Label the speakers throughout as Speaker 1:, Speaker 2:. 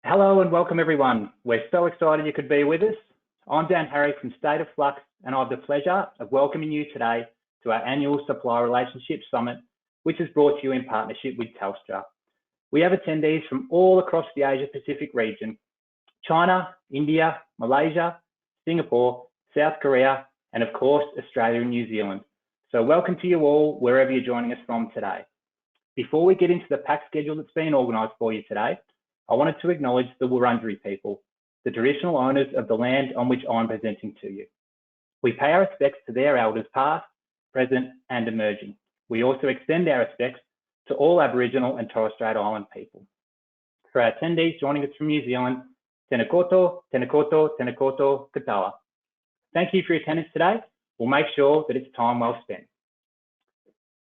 Speaker 1: Hello and welcome everyone. We're so excited you could be with us. I'm Dan Harry from State of Flux and I have the pleasure of welcoming you today to our annual Supplier Relationship Summit, which is brought to you in partnership with Telstra. We have attendees from all across the Asia Pacific region, China, India, Malaysia, Singapore, South Korea, and of course, Australia and New Zealand. So welcome to you all, wherever you're joining us from today. Before we get into the packed schedule that's been organised for you today, I wanted to acknowledge the Wurundjeri people, the traditional owners of the land on which I'm presenting to you. We pay our respects to their elders past, present and emerging. We also extend our respects to all Aboriginal and Torres Strait Island people. For our attendees joining us from New Zealand, tēnā koutou, tēnā koutou, tēnā koutou, katoa. Thank you for your attendance today. We'll make sure that it's time well spent.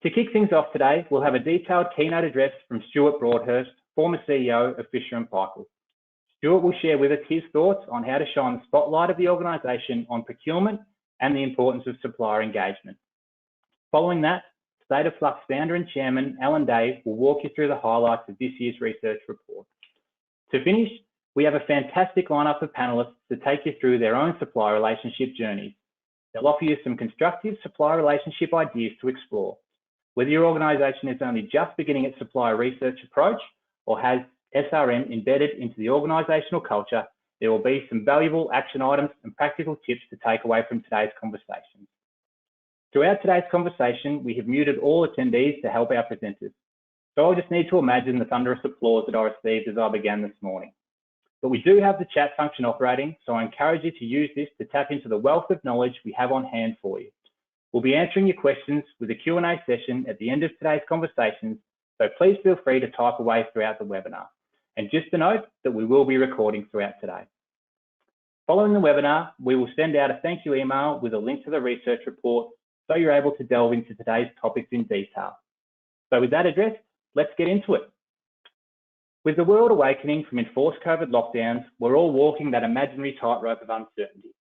Speaker 1: To kick things off today, we'll have a detailed keynote address from Stuart Broadhurst, former CEO of Fisher & Paykel. Stuart will share with us his thoughts on how to shine the spotlight of the organisation on procurement and the importance of supplier engagement. Following that, State of Flux founder and chairman, Alan Day, will walk you through the highlights of this year's research report. To finish, we have a fantastic lineup of panellists to take you through their own supplier relationship journeys. They'll offer you some constructive supplier relationship ideas to explore. Whether your organisation is only just beginning its supplier research approach or has SRM embedded into the organisational culture, there will be some valuable action items and practical tips to take away from today's conversation. Throughout today's conversation, we have muted all attendees to help our presenters. So I'll just need to imagine the thunderous applause that I received as I began this morning. But we do have the chat function operating, so I encourage you to use this to tap into the wealth of knowledge we have on hand for you. We'll be answering your questions with a Q&A session at the end of today's conversations, so please feel free to type away throughout the webinar. And just to note that we will be recording throughout today. Following the webinar, we will send out a thank you email with a link to the research report so you're able to delve into today's topics in detail. So with that addressed, let's get into it. With the world awakening from enforced COVID lockdowns, we're all walking that imaginary tightrope of uncertainty.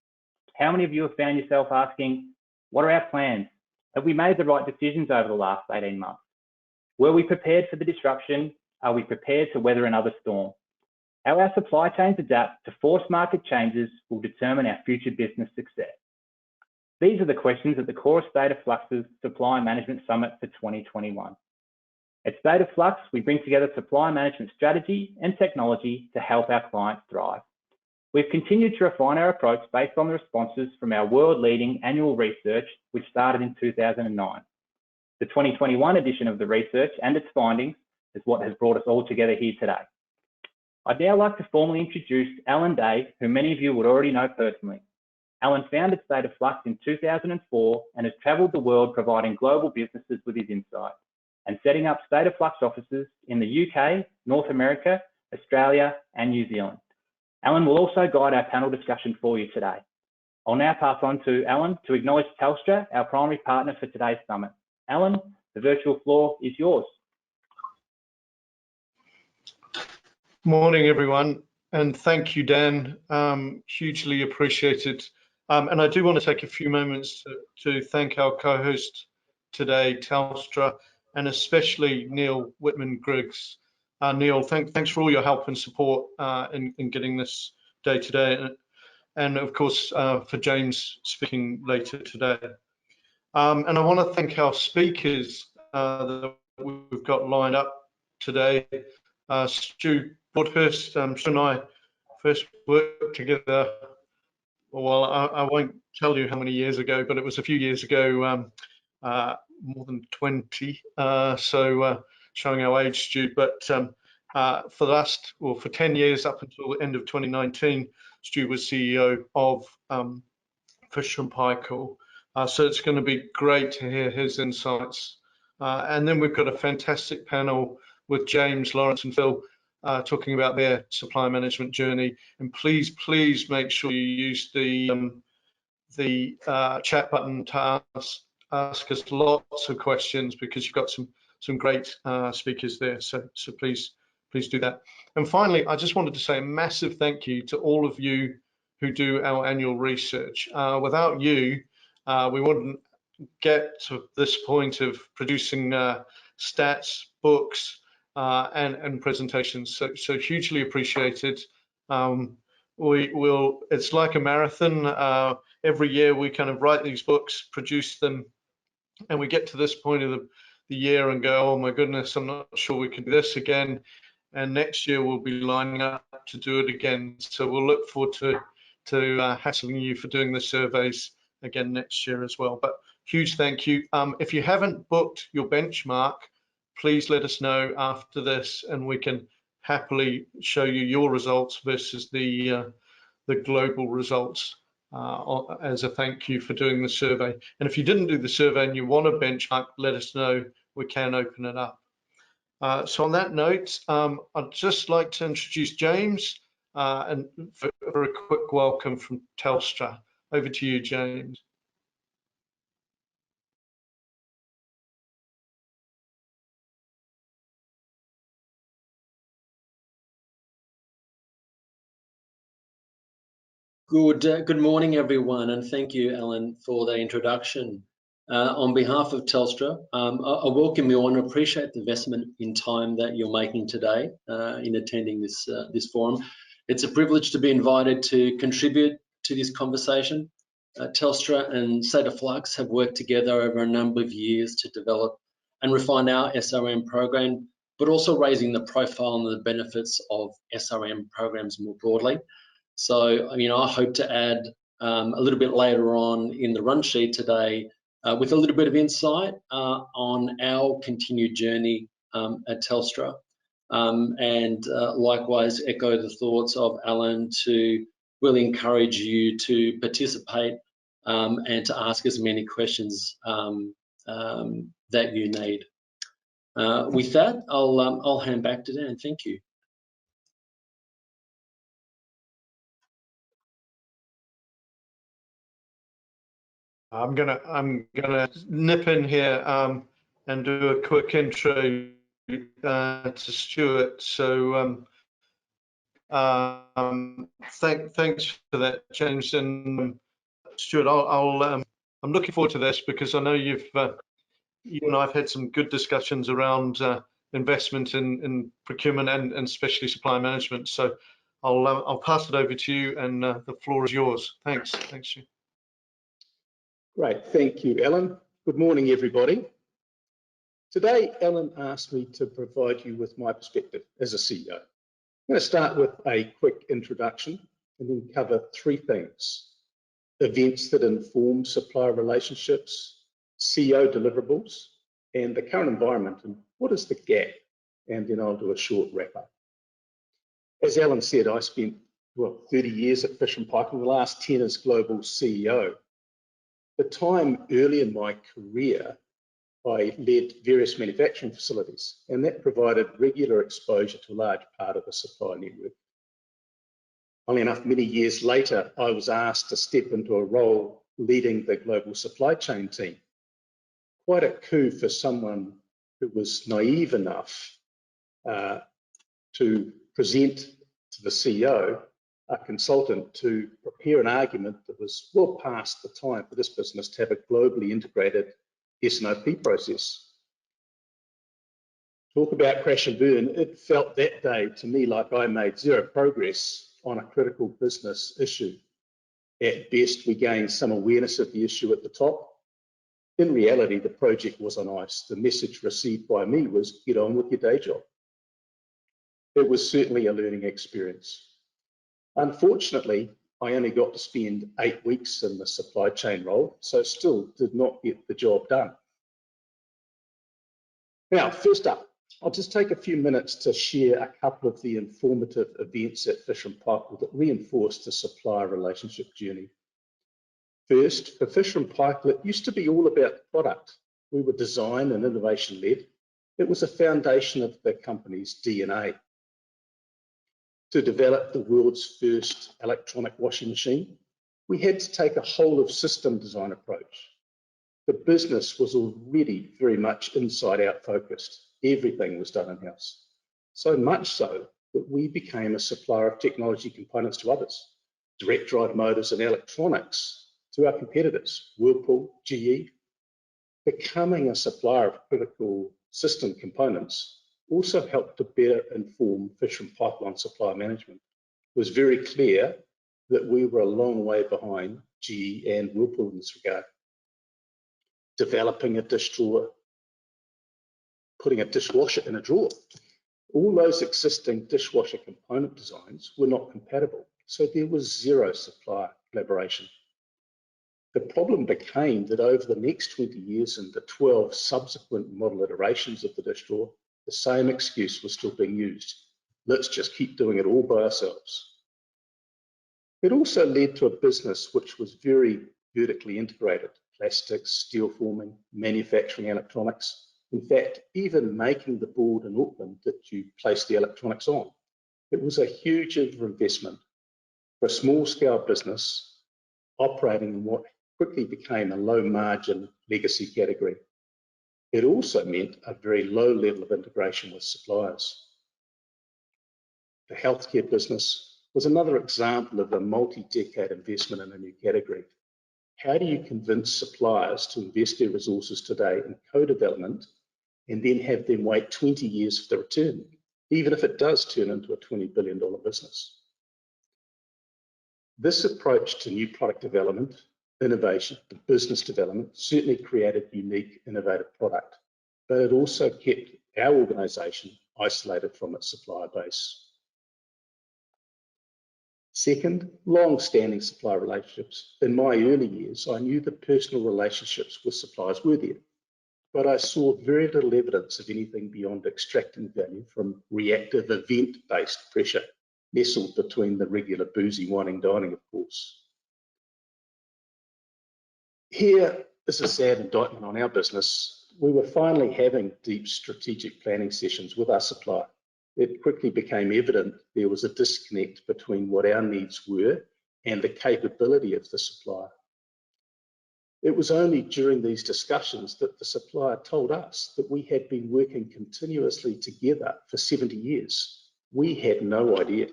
Speaker 1: How many of you have found yourself asking, what are our plans? Have we made the right decisions over the last 18 months? Were we prepared for the disruption? Are we prepared to weather another storm? How our supply chains adapt to forced market changes will determine our future business success. These are the questions at the core of State of Flux's Supply Management Summit for 2021. At State of Flux, we bring together supply management strategy and technology to help our clients thrive. We've continued to refine our approach based on the responses from our world-leading annual research, which started in 2009. The 2021 edition of the research and its findings is what has brought us all together here today. I'd now like to formally introduce Alan Day, who many of you would already know personally. Alan founded State of Flux in 2004 and has travelled the world providing global businesses with his insight and setting up State of Flux offices in the UK, North America, Australia and New Zealand. Alan will also guide our panel discussion for you today. I'll now pass on to Alan to acknowledge Telstra, our primary partner for today's summit. Alan, the virtual floor is yours.
Speaker 2: Morning, everyone, and thank you, Dan. Hugely appreciated. And I do want to take a few moments to thank our co-host today, Telstra, and especially Neil Whitman-Griggs. Neil, thanks for all your help and support in getting this day today, and of course for James speaking later today. And I want to thank our speakers that we've got lined up today. Stu Broadhurst, Stu and I first worked together, well, I won't tell you how many years ago, but it was a few years ago, more than 20, so showing our age, Stu. But for 10 years, up until the end of 2019, Stu was CEO of Fisher & Paykel. So it's going to be great to hear his insights. And then we've got a fantastic panel with James, Lawrence and Phil talking about their supply management journey. And please make sure you use the chat button to ask us lots of questions, because you've got some great speakers there. So please do that. And finally, I just wanted to say a massive thank you to all of you who do our annual research. Without you, we wouldn't get to this point of producing stats, books, and presentations. So hugely appreciated. It's like a marathon. Every year we kind of write these books, produce them, and we get to this point of the year and go, oh my goodness, I'm not sure we can do this again. And next year we'll be lining up to do it again. So we'll look forward to hassling you for doing the surveys again next year as well. But huge thank you. If you haven't booked your benchmark, please let us know after this, and we can happily show you your results versus the global results as a thank you for doing the survey. And if you didn't do the survey and you want a benchmark, let us know. We can open it up. So on that note, I'd just like to introduce James and for a quick welcome from Telstra. Over to you, James.
Speaker 3: Good morning, everyone, and thank you, Alan, for the introduction. On behalf of Telstra, I welcome you and appreciate the investment in time that you're making today in attending this forum. It's a privilege to be invited to contribute to this conversation. Telstra and State of Flux have worked together over a number of years to develop and refine our SRM program, but also raising the profile and the benefits of SRM programs more broadly. So, I hope to add a little bit later on in the run sheet today with a little bit of insight on our continued journey at Telstra, and likewise echo the thoughts of Alan to really encourage you to participate and to ask as many questions that you need. With that, I'll hand back to Dan. Thank you.
Speaker 2: I'm gonna nip in here and do a quick intro to Stuart. So thanks for that, James. And Stuart, I'm looking forward to this because I know you and I've had some good discussions around investment in procurement and especially supply management. So I'll pass it over to you, and the floor is yours. Thanks, Stuart.
Speaker 4: Great, thank you, Alan. Good morning, everybody. Today, Alan asked me to provide you with my perspective as a CEO. I'm going to start with a quick introduction and then cover three things: events that inform supplier relationships, CEO deliverables, and the current environment, and what is the gap, and then I'll do a short wrap up. As Alan said, I spent 30 years at Fisher & Paykel, the last 10 as global CEO. The time early in my career, I led various manufacturing facilities, and that provided regular exposure to a large part of the supply network. Funnily enough, many years later, I was asked to step into a role leading the global supply chain team. Quite a coup for someone who was naive enough to present to the CEO a consultant to prepare an argument that was well past the time for this business to have a globally integrated S&OP process. Talk about crash and burn. It felt that day to me like I made zero progress on a critical business issue. At best, we gained some awareness of the issue at the top. In reality, the project was on ice. The message received by me was, get on with your day job. It was certainly a learning experience. Unfortunately, I only got to spend 8 weeks in the supply chain role, so still did not get the job done. Now, first up, I'll just take a few minutes to share a couple of the informative events at Fisher & Paykel that reinforced the supplier relationship journey. First, for Fisher & Paykel, it used to be all about product. We were design and innovation led. It was a foundation of the company's DNA. To develop the world's first electronic washing machine, we had to take a whole of system design approach. The business was already very much inside out focused. Everything was done in-house. So much so that we became a supplier of technology components to others, direct drive motors and electronics to our competitors, Whirlpool, GE. Becoming a supplier of critical system components also helped to better inform fish and pipeline supply management. It was very clear that we were a long way behind GE and Whirlpool in this regard. Developing a dish drawer, putting a dishwasher in a drawer. All those existing dishwasher component designs were not compatible, so there was zero supplier collaboration. The problem became that over the next 20 years and the 12 subsequent model iterations of the dish drawer, the same excuse was still being used. Let's just keep doing it all by ourselves. It also led to a business which was very vertically integrated: plastics, steel forming, manufacturing electronics. In fact, even making the board in Auckland that you place the electronics on. It was a huge investment for a small scale business operating in what quickly became a low margin legacy category. It also meant a very low level of integration with suppliers. The healthcare business was another example of a multi-decade investment in a new category. How do you convince suppliers to invest their resources today in co-development and then have them wait 20 years for the return, even if it does turn into a $20 billion business? This approach to new product development, innovation, and business development certainly created unique, innovative product, but it also kept our organisation isolated from its supplier base. Second, long-standing supplier relationships. In my early years, I knew the personal relationships with suppliers were there, but I saw very little evidence of anything beyond extracting value from reactive event-based pressure, nestled between the regular boozy whining dining, of course. Here is a sad indictment on our business. We were finally having deep strategic planning sessions with our supplier. It quickly became evident there was a disconnect between what our needs were and the capability of the supplier. It was only during these discussions that the supplier told us that we had been working continuously together for 70 years. We had no idea.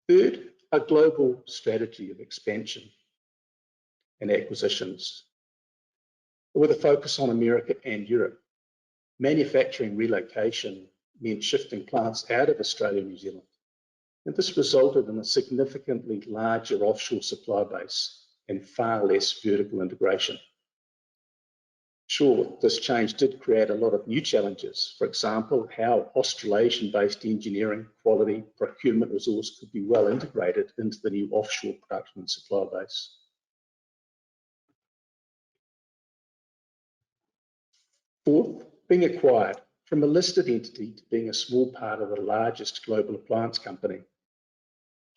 Speaker 4: Third, a global strategy of expansion and acquisitions with a focus on America and Europe. Manufacturing relocation meant shifting plants out of Australia and New Zealand, and this resulted in a significantly larger offshore supply base and far less vertical integration. Sure, this change did create a lot of new challenges. For example, how Australasian-based engineering, quality, procurement resource could be well integrated into the new offshore production and supply base. Fourth, being acquired from a listed entity to being a small part of the largest global appliance company.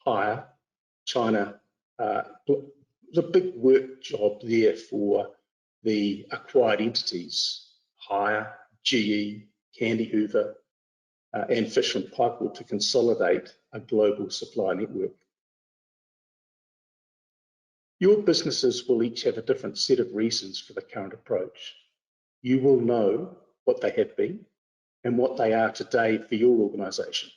Speaker 4: Hire, China, the big work job there for the acquired entities, Hire, GE, Candy Hoover, and Fisher & Paykel to consolidate a global supply network. Your businesses will each have a different set of reasons for the current approach. You will know what they have been and what they are today for your organisation.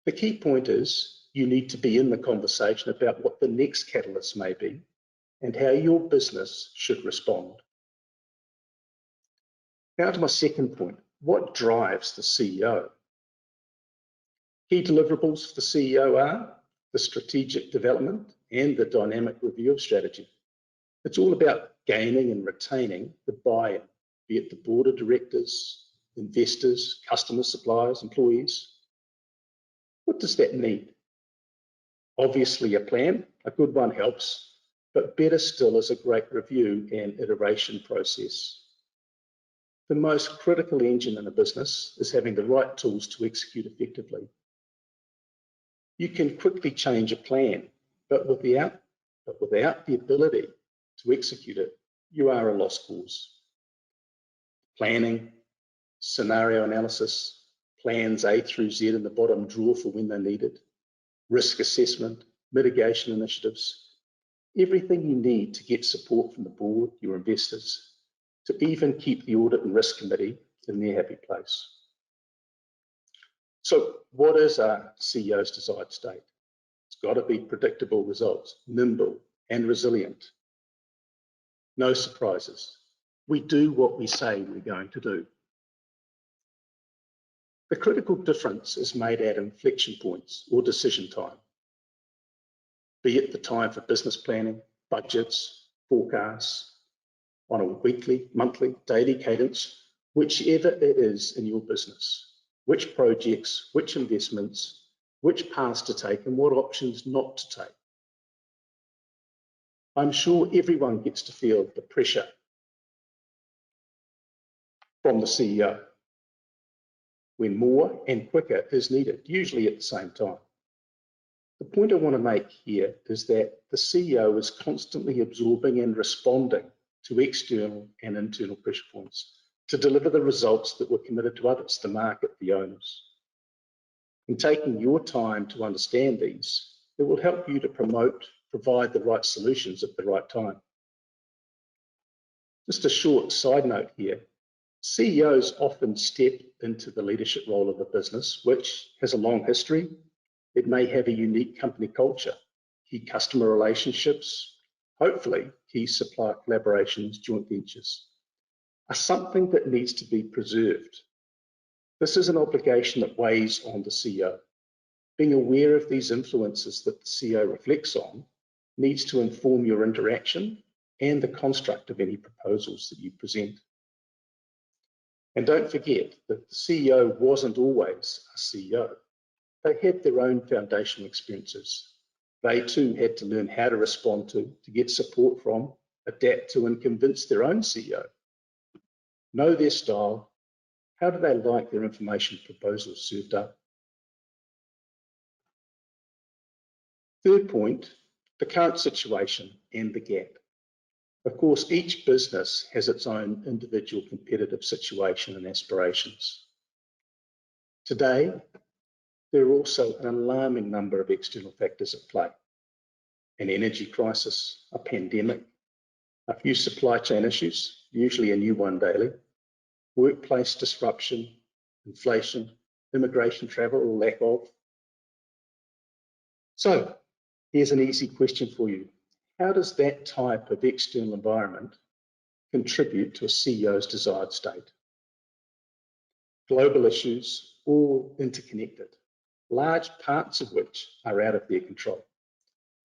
Speaker 4: The key point is you need to be in the conversation about what the next catalyst may be and how your business should respond. Now to my second point, what drives the CEO? Key deliverables for the CEO are the strategic development and the dynamic review of strategy. It's all about gaining and retaining the buy-in, be it the board of directors, investors, customers, suppliers, employees. What does that need? Obviously a plan, a good one helps, but better still is a great review and iteration process. The most critical engine in a business is having the right tools to execute effectively. You can quickly change a plan, but without the ability to execute it, you are a lost cause. Planning, scenario analysis, plans A through Z in the bottom drawer for when they're needed, risk assessment, mitigation initiatives, everything you need to get support from the board, your investors, to even keep the audit and risk committee in their happy place. So what is our CEO's desired state? It's got to be predictable results, nimble and resilient. No surprises. We do what we say we're going to do. The critical difference is made at inflection points or decision time, be it the time for business planning, budgets, forecasts, on a weekly, monthly, daily cadence, whichever it is in your business, which projects, which investments, which paths to take and what options not to take. I'm sure everyone gets to feel the pressure from the CEO when more and quicker is needed, usually at the same time. The point I want to make here is that the CEO is constantly absorbing and responding to external and internal pressure points to deliver the results that were committed to others, the market, the owners. In taking your time to understand these, it will help you to provide the right solutions at the right time. Just a short side note here. CEOs often step into the leadership role of a business, which has a long history. It may have a unique company culture, key customer relationships, hopefully key supplier collaborations, joint ventures, are something that needs to be preserved. This is an obligation that weighs on the CEO. Being aware of these influences that the CEO reflects on needs to inform your interaction and the construct of any proposals that you present. And don't forget that the CEO wasn't always a CEO. They had their own foundational experiences. They too had to learn how to respond to get support from, adapt to, and convince their own CEO. Know their style. How do they like their information proposals served up? Third point, the current situation and the gap. Of course, each business has its own individual competitive situation and aspirations. Today, there are also an alarming number of external factors at play. An energy crisis, a pandemic, a few supply chain issues, usually a new one daily, workplace disruption, inflation, immigration, travel, or lack of. So, here's an easy question for you. How does that type of external environment contribute to a CEO's desired state? Global issues, all interconnected, large parts of which are out of their control.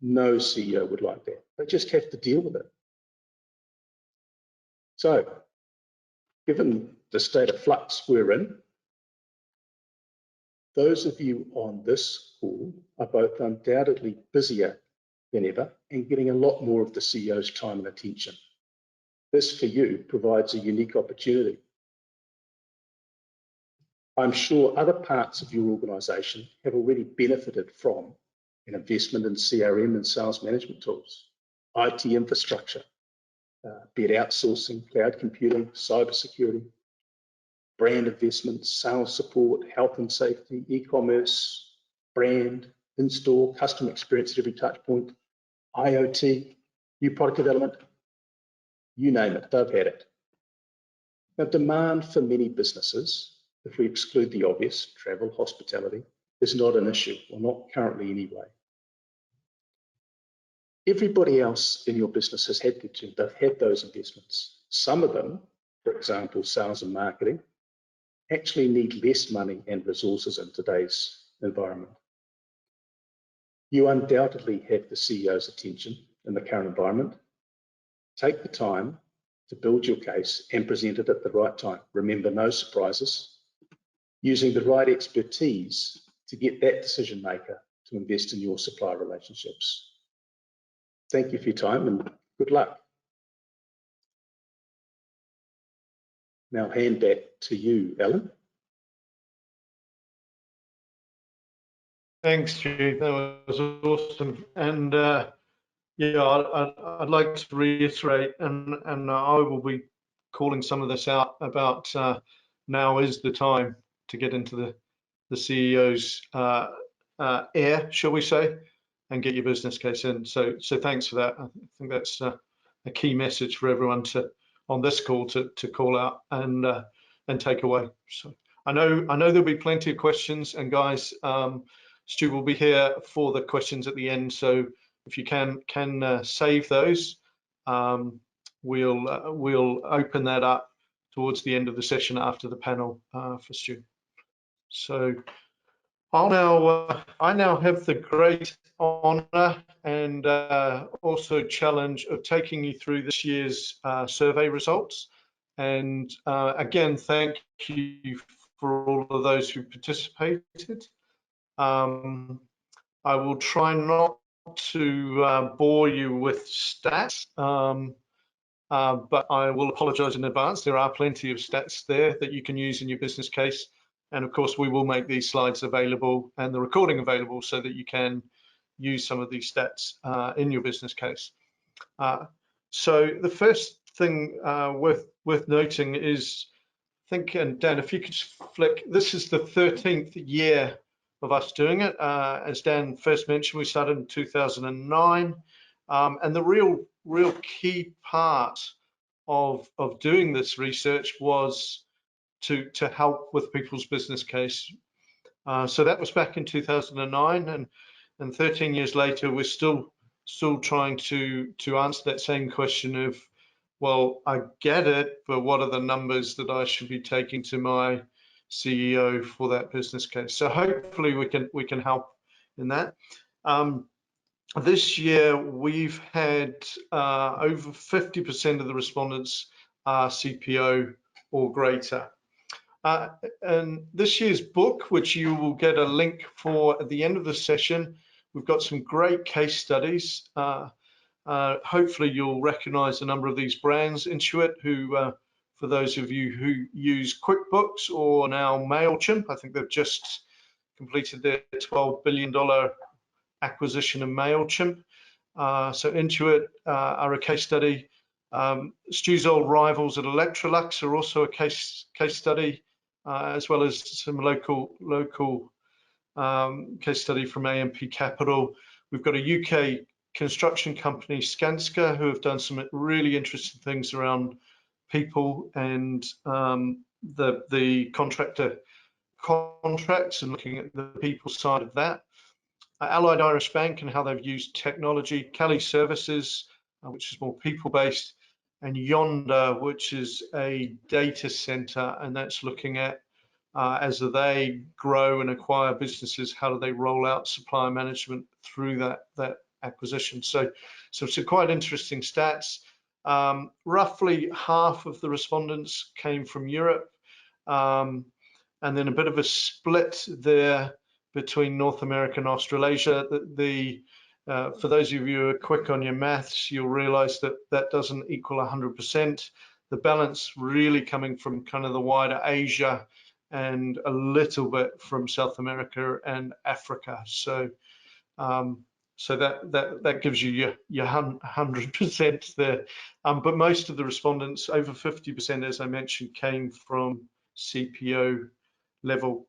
Speaker 4: No CEO would like that. They just have to deal with it. So, given the state of flux we're in, those of you on this call are both undoubtedly busier than ever and getting a lot more of the CEO's time and attention. This, for you, provides a unique opportunity. I'm sure other parts of your organisation have already benefited from an investment in CRM and sales management tools, IT infrastructure, be it outsourcing, cloud computing, cybersecurity, brand investments, sales support, health and safety, e-commerce, brand, in-store, customer experience at every touch point, IoT, new product development, you name it, they've had it. Now, demand for many businesses, if we exclude the obvious, travel, hospitality, is not an issue, or not currently anyway. Everybody else in your business has had to, they've had those investments. Some of them, for example, sales and marketing, actually need less money and resources in today's environment. You undoubtedly have the CEO's attention in the current environment. Take the time to build your case and present it at the right time. Remember, no surprises. Using the right expertise to get that decision maker to invest in your supplier relationships. Thank you for your time and good luck. Now hand back to you, Alan.
Speaker 2: Thanks, Stu. That was awesome. And yeah, I'd like to reiterate, and I will be calling some of this out about now is the time to get into the CEO's air, shall we say, and get your business case in. So thanks for that. I think that's a key message for everyone on this call to call out and take away. So I know there'll be plenty of questions, and guys, Stu will be here for the questions at the end. So if you can save those, we'll open that up towards the end of the session after the panel for Stu. So I now have the great honour and also challenge of taking you through this year's survey results. And again, thank you for all of those who participated. I will try not to bore you with stats, but I will apologise in advance. There are plenty of stats there that you can use in your business case. And of course, we will make these slides available and the recording available so that you can use some of these stats in your business case. So the first thing worth noting is, I think, and Dan, if you could flick, this is the 13th year of us doing it. As Dan first mentioned, we started in 2009. And the real key part of doing this research was to help with people's business case. So that was back in 2009, and 13 years later, we're still trying to answer that same question of, well, I get it, but what are the numbers that I should be taking to my CEO for that business case? So hopefully we can help in that. This year we've had over 50% of the respondents are CPO or greater. And this year's book, which you will get a link for at the end of the session, we've got some great case studies. Hopefully you'll recognize a number of these brands. Intuit, who, for those of you who use QuickBooks or now MailChimp, I think they've just completed their $12 billion acquisition of MailChimp. So Intuit are a case study. Stu's old rivals at Electrolux are also a case study, as well as some local case study from AMP Capital. We've got a UK construction company, Skanska, who have done some really interesting things around people and the contractor contracts and looking at the people side of that. Allied Irish Bank and how they've used technology. Kelly Services, which is more people-based, and Yonder, which is a data center, and that's looking at as they grow and acquire businesses, how do they roll out supplier management through that acquisition. So some quite interesting stats. Roughly half of the respondents came from Europe, and then a bit of a split there between North America and Australasia. For those of you who are quick on your maths, you'll realize that that doesn't equal 100%. The balance really coming from kind of the wider Asia and a little bit from South America and Africa. So that gives you your 100% there. But most of the respondents, over 50%, as I mentioned, came from CPO level.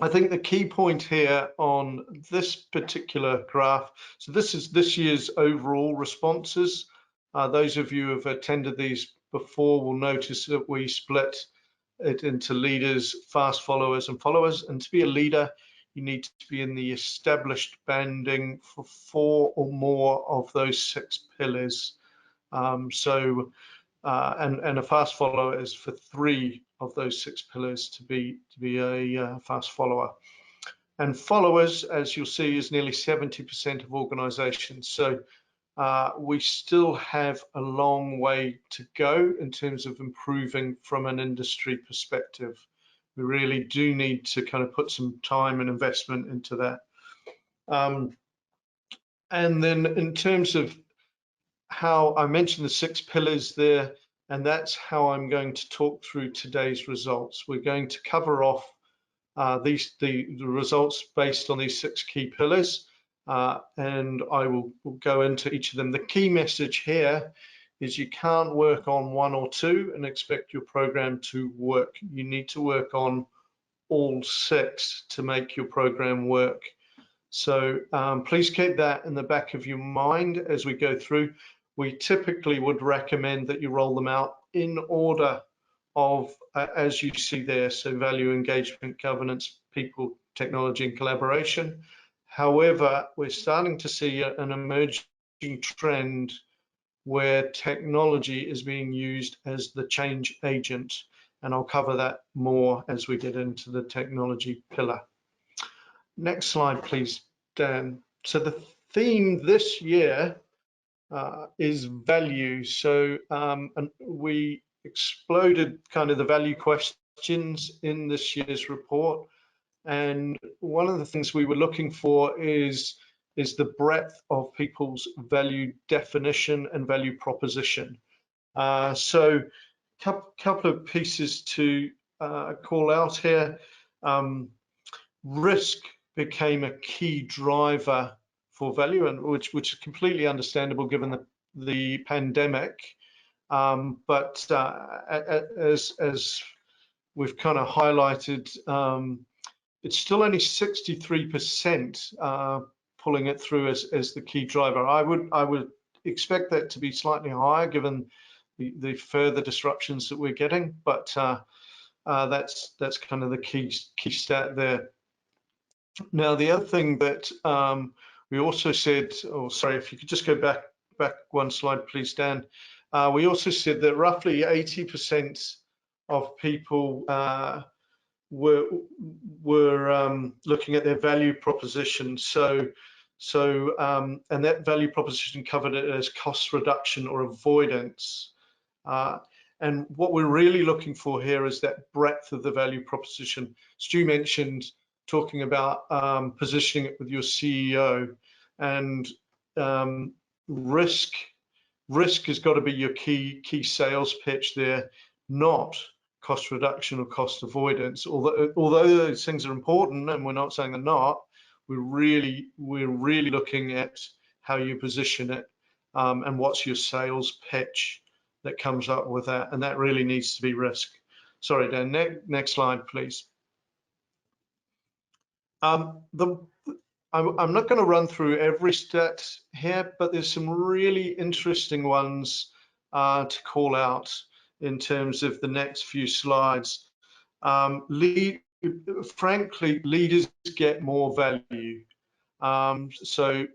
Speaker 2: I think the key point here on this particular graph, so this is this year's overall responses. Those of you who have attended these before will notice that we split it into leaders, fast followers, and followers. And to be a leader, you need to be in the established banding for 4 or more of those 6 pillars. And a fast follower is for 3 of those 6 pillars to be a fast follower. And followers, as you'll see, is nearly 70% of organizations. So we still have a long way to go in terms of improving from an industry perspective. We really do need to kind of put some time and investment into that. And then in terms of how I mentioned the 6 pillars there, and that's how I'm going to talk through today's results. We're going to cover off the results based on these 6 key pillars, and I will go into each of them. The key message here is you can't work on 1 or 2 and expect your program to work. You need to work on all 6 to make your program work. So please keep that in the back of your mind as we go through. We typically would recommend that you roll them out in order of, as you see there, so value, engagement, governance, people, technology, and collaboration. However, we're starting to see an emerging trend where technology is being used as the change agent. And I'll cover that more as we get into the technology pillar. Next slide, please, Dan. So the theme this year is value. So and we exploded kind of the value questions in this year's report. And one of the things we were looking for is the breadth of people's value definition and value proposition. So couple of pieces to call out here. Risk became a key driver for value, and which is completely understandable given the pandemic. But as we've kind of highlighted, it's still only 63% pulling it through as the key driver. I would expect that to be slightly higher given the further disruptions that we're getting, but that's kind of the key stat there. Now, the other thing that we also said, oh, sorry, if you could just go back one slide, please, Dan. We also said that roughly 80% of people were looking at their value proposition. So and that value proposition covered it as cost reduction or avoidance. And what we're really looking for here is that breadth of the value proposition. Stu mentioned talking about positioning it with your CEO, and risk has got to be your key sales pitch there, not cost reduction or cost avoidance. Although those things are important, and we're not saying they're not, we're really looking at how you position it and what's your sales pitch that comes up with that, and that really needs to be risk. Sorry, Dan, next slide, please. I'm not going to run through every stat here, but there's some really interesting ones to call out in terms of the next few slides. Frankly, leaders get more value. So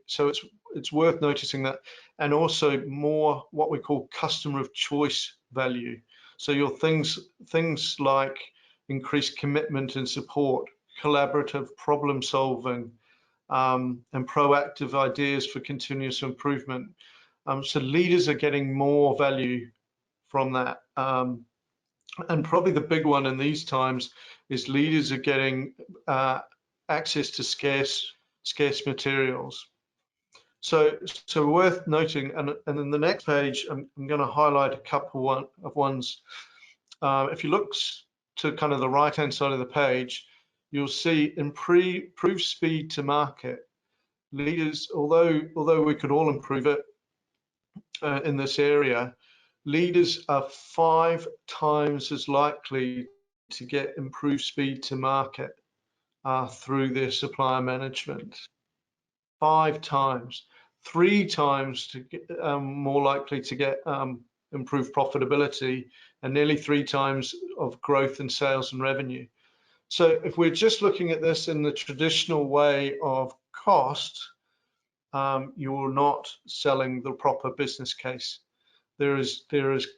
Speaker 2: it's worth noticing that, and also more what we call customer of choice value. So your things like increased commitment and support, collaborative problem solving, and proactive ideas for continuous improvement. So leaders are getting more value from that. And probably the big one in these times is leaders are getting access to scarce materials. So worth noting, and in the next page, I'm going to highlight a couple of ones. If you look to kind of the right-hand side of the page, you'll see improved speed to market. Leaders, although we could all improve it in this area, leaders are 5 times as likely to get improved speed to market through their supplier management. 5 times, 3 times to get, more likely to get improved profitability, and nearly 3 times of growth in sales and revenue. So if we're just looking at this in the traditional way of cost, you're not selling the proper business case. There is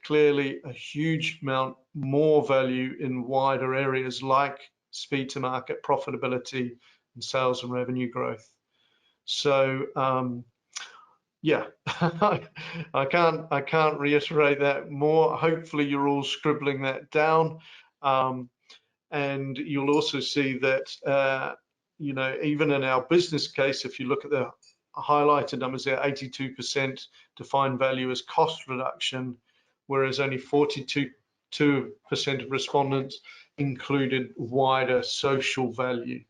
Speaker 2: clearly a huge amount more value in wider areas like speed to market, profitability, and sales and revenue growth. So yeah, I can't reiterate that more. Hopefully you're all scribbling that down, and you'll also see that you know, even in our business case, if you look at the highlighted numbers there, 82% define value as cost reduction, whereas only 42% of respondents included wider social value.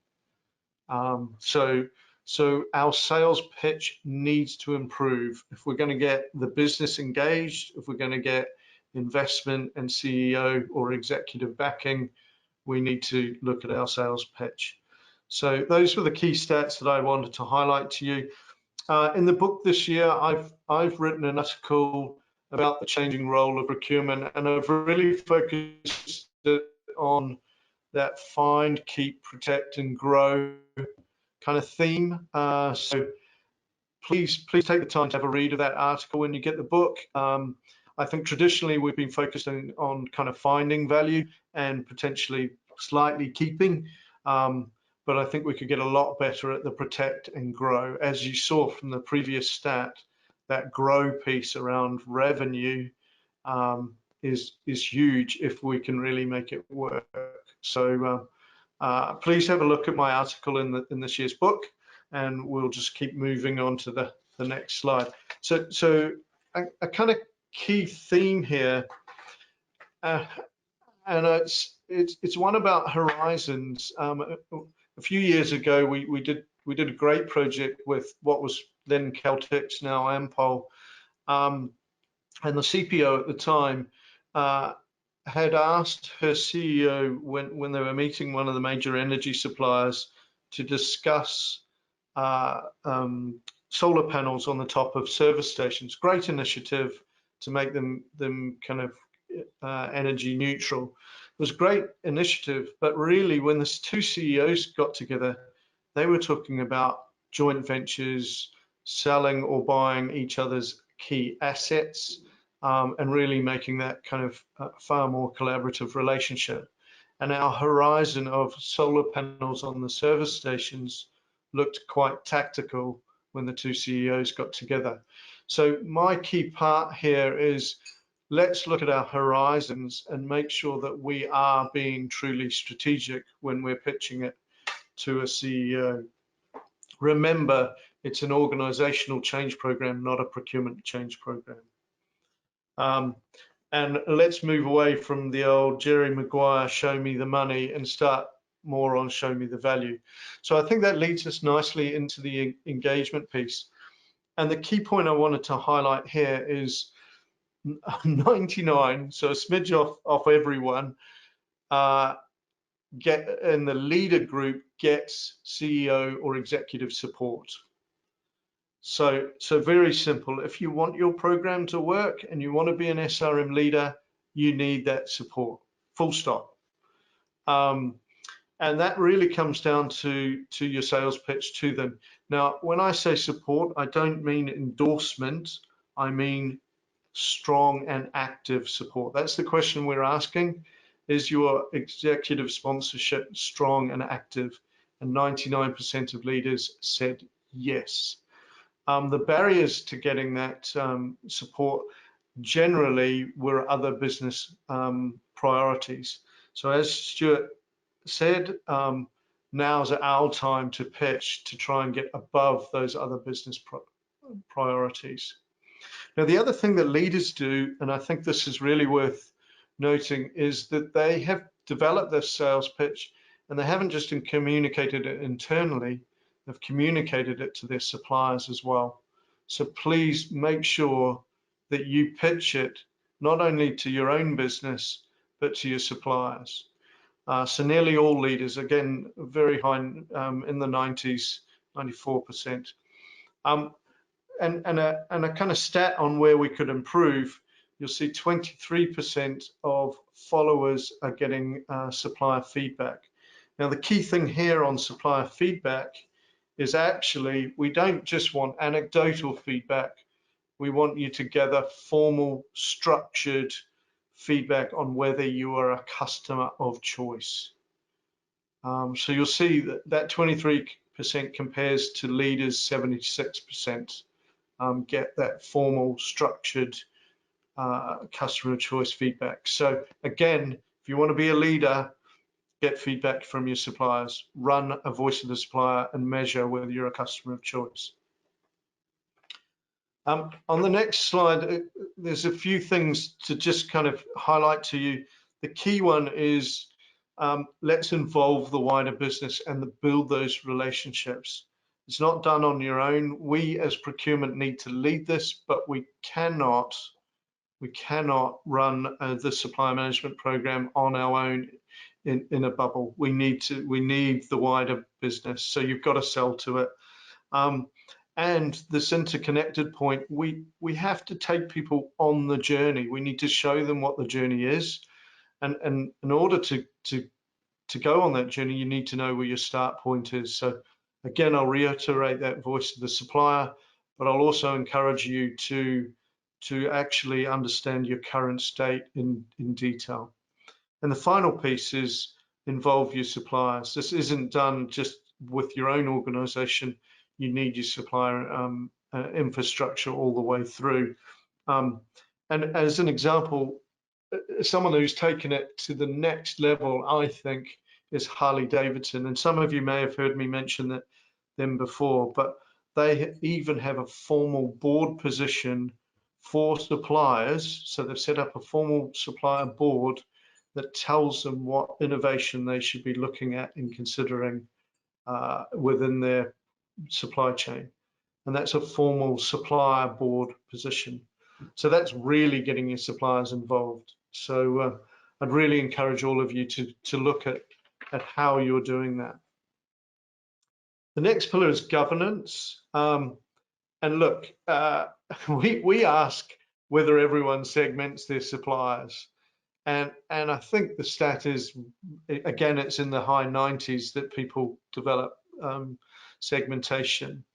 Speaker 2: So our sales pitch needs to improve. If we're going to get the business engaged, if we're going to get investment and CEO or executive backing, we need to look at our sales pitch. So those were the key stats that I wanted to highlight to you. In the book this year, I've written an article about the changing role of procurement, and I've really focused on that find, keep, protect, and grow kind of theme. So please take the time to have a read of that article when you get the book. I think traditionally we've been focusing on kind of finding value and potentially slightly keeping, but I think we could get a lot better at the protect and grow. As you saw from the previous stat, that grow piece around revenue is huge if we can really make it work. So please have a look at my article in this year's book, and we'll just keep moving on to the next slide. So a kind of key theme here, and it's one about horizons. A few years ago, we did a great project with what was then Caltex, now Ampol, and the CPO at the time had asked her CEO when they were meeting one of the major energy suppliers to discuss solar panels on the top of service stations. Great initiative to make them kind of energy neutral. It was a great initiative, but really when the two CEOs got together, they were talking about joint ventures, selling or buying each other's key assets, and really making that kind of far more collaborative relationship. And our horizon of solar panels on the service stations looked quite tactical when the two CEOs got together. So my key part here is, let's look at our horizons and make sure that we are being truly strategic when we're pitching it to a CEO. Remember, it's an organizational change program, not a procurement change program. And let's move away from the old Jerry Maguire, show me the money, and start more on show me the value. So I think that leads us nicely into the engagement piece. And the key point I wanted to highlight here is 99, so a smidge off everyone, get in the leader group gets CEO or executive support. So very simple. If you want your program to work and you want to be an SRM leader, you need that support, full stop. And that really comes down to your sales pitch to them. Now, when I say support, I don't mean endorsement, I mean strong and active support. That's the question we're asking. Is your executive sponsorship strong and active? And 99% of leaders said yes. The barriers to getting that support generally were other business priorities. So as Stuart said, now's our time to pitch to try and get above those other business priorities. Now, the other thing that leaders do, and I think this is really worth noting, is that they have developed their sales pitch and they haven't just communicated it internally, they've communicated it to their suppliers as well. So please make sure that you pitch it not only to your own business, but to your suppliers. So nearly all leaders, again, very high in the 90s, 94%. And a kind of stat on where we could improve, you'll see 23% of followers are getting supplier feedback. Now, the key thing here on supplier feedback is actually, we don't just want anecdotal feedback, we want you to gather formal, structured feedback on whether you are a customer of choice. So you'll see that 23% compares to leaders 76%. Get that formal, structured customer choice feedback. So again, if you want to be a leader, get feedback from your suppliers, run a voice of the supplier and measure whether you're a customer of choice. On the next slide, there's a few things to just kind of highlight to you. The key one is let's involve the wider business and build those relationships. It's not done on your own. We as procurement need to lead this, but we cannot run the supplier management program on our own in a bubble. We need the wider business. So you've got to sell to it. And this interconnected point, we have to take people on the journey. We need to show them what the journey is. And in order to go on that journey, you need to know where your start point is. So again, I'll reiterate that voice of the supplier, but I'll also encourage you to actually understand your current state in detail. And the final piece is involve your suppliers. This isn't done just with your own organization. You need your supplier infrastructure all the way through. And as an example, someone who's taken it to the next level, I think, is Harley-Davidson. And some of you may have heard me mention them before, but they even have a formal board position for suppliers. So they've set up a formal supplier board that tells them what innovation they should be looking at and considering within their supply chain. And that's a formal supplier board position. So that's really getting your suppliers involved. So I'd really encourage all of you to look at how you're doing that. The next pillar is governance. And look, we ask whether everyone segments their suppliers. And I think the stat is, again, it's in the high 90s that people develop segmentation.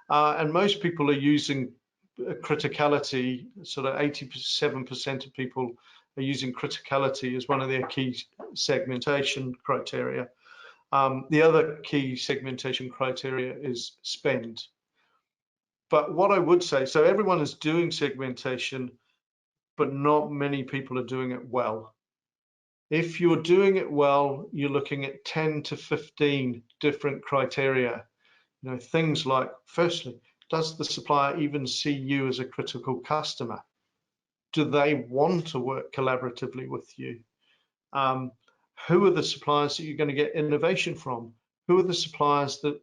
Speaker 2: And most people are using criticality, sort of 87% of people are using criticality as one of their key segmentation criteria. The other key segmentation criteria is spend. But what I would say, so everyone is doing segmentation, but not many people are doing it well. If you're doing it well, you're looking at 10 to 15 different criteria. You know, things like, firstly, does the supplier even see you as a critical customer? Do they want to work collaboratively with you? Who are the suppliers that you're going to get innovation from? Who are the suppliers that,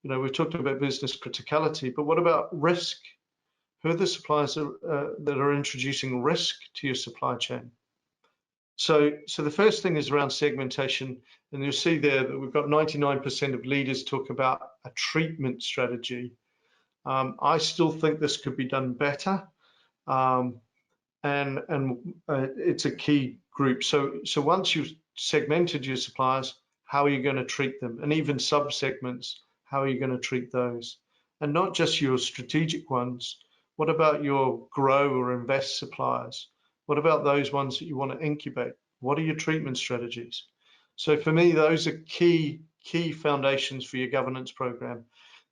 Speaker 2: you know, we've talked about business criticality, but what about risk? Who are the suppliers that are introducing risk to your supply chain? So the first thing is around segmentation, and you'll see there that we've got 99% of leaders talk about a treatment strategy. I still think this could be done better, and it's a key group. So once you've segmented your suppliers, how are you going to treat them? And even sub-segments, how are you going to treat those? And not just your strategic ones. What about your grow or invest suppliers? What about those ones that you want to incubate? What are your treatment strategies? So for me, those are key foundations for your governance program.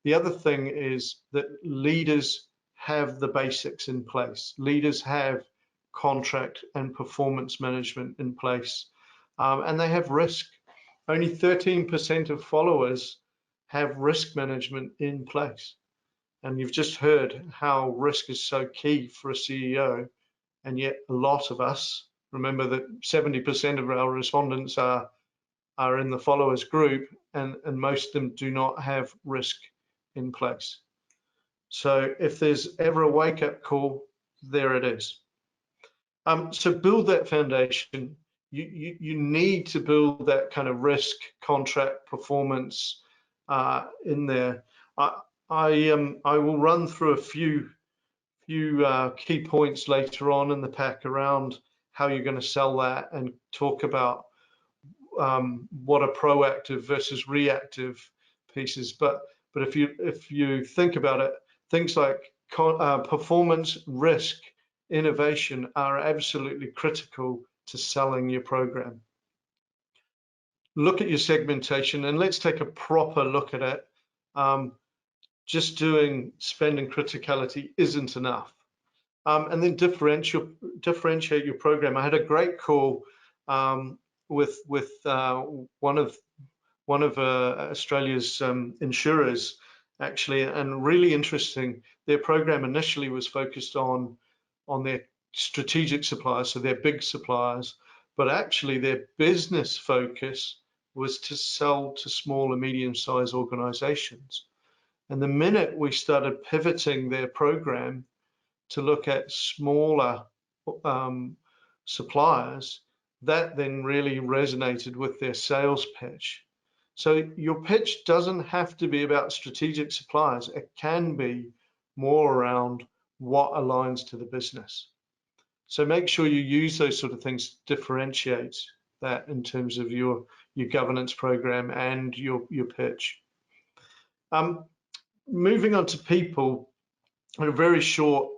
Speaker 2: The other thing is that leaders have the basics in place. Leaders have contract and performance management in place, and they have risk. Only 13% of followers have risk management in place. And you've just heard how risk is so key for a CEO, and yet a lot of us, remember that 70% of our respondents are in the followers group, and most of them do not have risk in place. So if there's ever a wake-up call, there it is. So build that foundation. You need to build that kind of risk, contract, performance in there. I will run through a few key points later on in the pack around how you're going to sell that and talk about what are proactive versus reactive pieces. But if you think about it, things like performance, risk, innovation are absolutely critical to selling your program. Look at your segmentation, and let's take a proper look at it. Just doing spend and criticality isn't enough. And then differentiate your program. I had a great call with one of Australia's insurers, actually, and really interesting. Their program initially was focused on their strategic suppliers, so their big suppliers, but actually their business focus was to sell to small and medium-sized organizations. And the minute we started pivoting their program to look at smaller suppliers, that then really resonated with their sales pitch. So your pitch doesn't have to be about strategic suppliers. It can be more around what aligns to the business. So make sure you use those sort of things to differentiate that in terms of your governance program and your pitch. Moving on to people, And a very short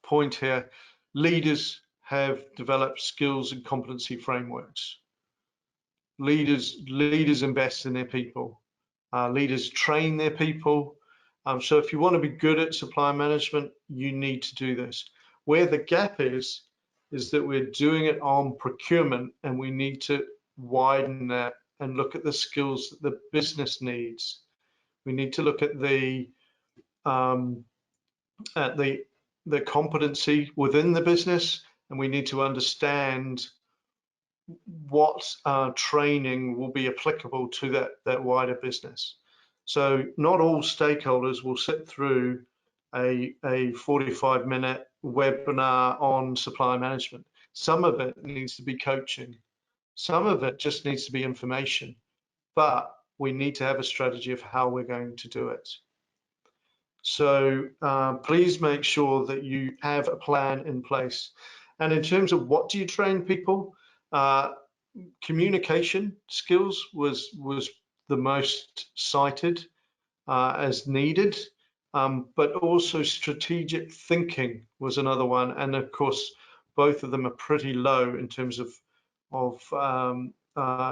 Speaker 2: point here, leaders have developed skills and competency frameworks. Leaders invest in their people. Leaders train their people. So if you want to be good at supply management, you need to do this. Where the gap is that we're doing it on procurement, and we need to widen that and look at the skills that the business needs. We need to look at the competency within the business, and we need to understand what training will be applicable to that wider business. So not all stakeholders will sit through a 45-minute webinar on supply management. Some of it needs to be coaching. Some of it just needs to be information, but we need to have a strategy of how we're going to do it. So please make sure that you have a plan in place. And in terms of what do you train people, communication skills was the most cited as needed, but also strategic thinking was another one. And of course, both of them are pretty low in terms of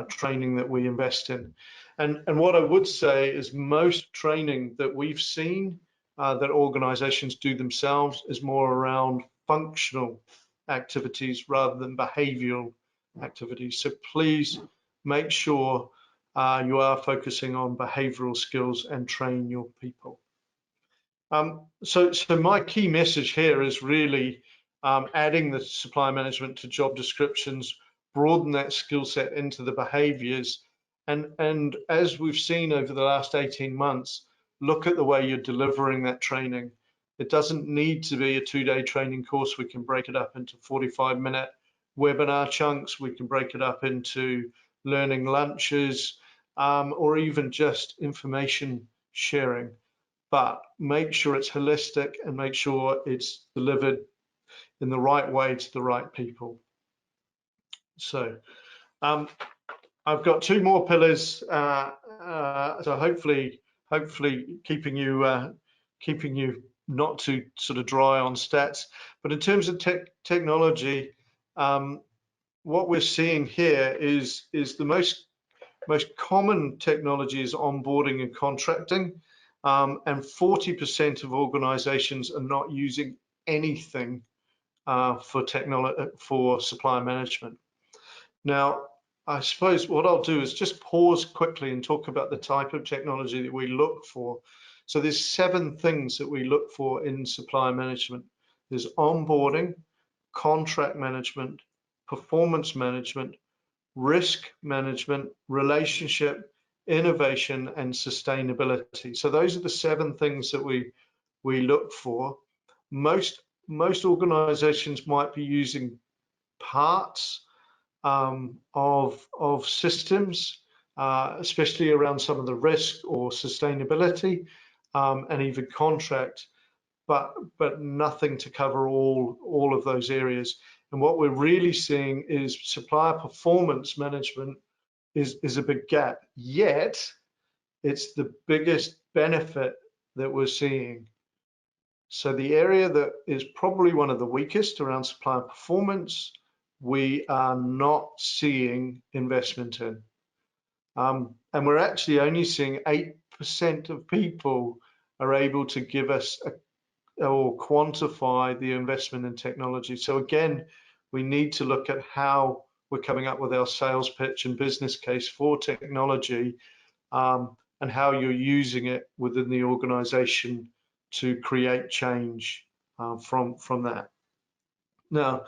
Speaker 2: training that we invest in. And what I would say is most training that we've seen that organizations do themselves is more around functional activities rather than behavioral activities. So please make sure you are focusing on behavioral skills and train your people. So my key message here is really adding the supply management to job descriptions, broaden that skill set into the behaviors, and as we've seen over the last 18 months, look at the way you're delivering that training. It doesn't need to be a 2-day training course. We can break it up into 45-minute webinar chunks. We can break it up into learning lunches, or even just information sharing. But make sure it's holistic and make sure it's delivered in the right way to the right people. So I've got 2 more pillars, so hopefully keeping you not too sort of dry on stats. But in terms of technology, what we're seeing here is the most common technology is onboarding and contracting, and 40% of organizations are not using anything for supply management. Now, I suppose what I'll do is just pause quickly and talk about the type of technology that we look for. So there's 7 things that we look for in supply management. There's onboarding, contract management, performance management, risk management, relationship, innovation, and sustainability. So those are the 7 things that we look for. Most organizations might be using parts of systems, especially around some of the risk or sustainability, and even contract, but nothing to cover all of those areas. And what we're really seeing is supplier performance management is a big gap, yet it's the biggest benefit that we're seeing. So the area that is probably one of the weakest around supplier performance, we are not seeing investment in. And we're actually only seeing 8% of people are able to give us or quantify the investment in technology. So again, we need to look at how we're coming up with our sales pitch and business case for technology, and how you're using it within the organization to create change from that. Now,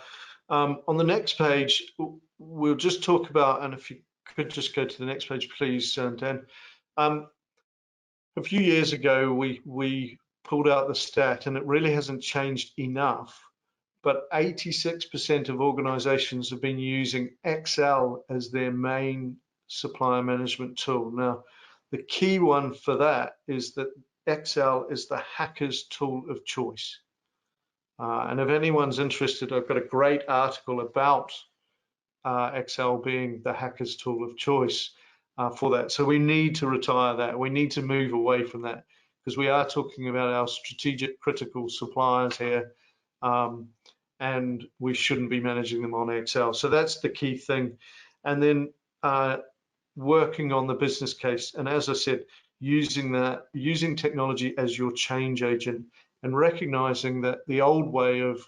Speaker 2: on the next page, we'll just talk about, and if you could just go to the next page, please, Dan. A few years ago, we pulled out the stat, and it really hasn't changed enough, but 86% of organizations have been using Excel as their main supplier management tool. Now, the key one for that is that Excel is the hacker's tool of choice. And if anyone's interested, I've got a great article about Excel being the hacker's tool of choice for that. So we need to retire that. We need to move away from that, because we are talking about our strategic critical suppliers here, and we shouldn't be managing them on Excel. So that's the key thing. And then working on the business case, and as I said, using technology as your change agent, and recognizing that the old way of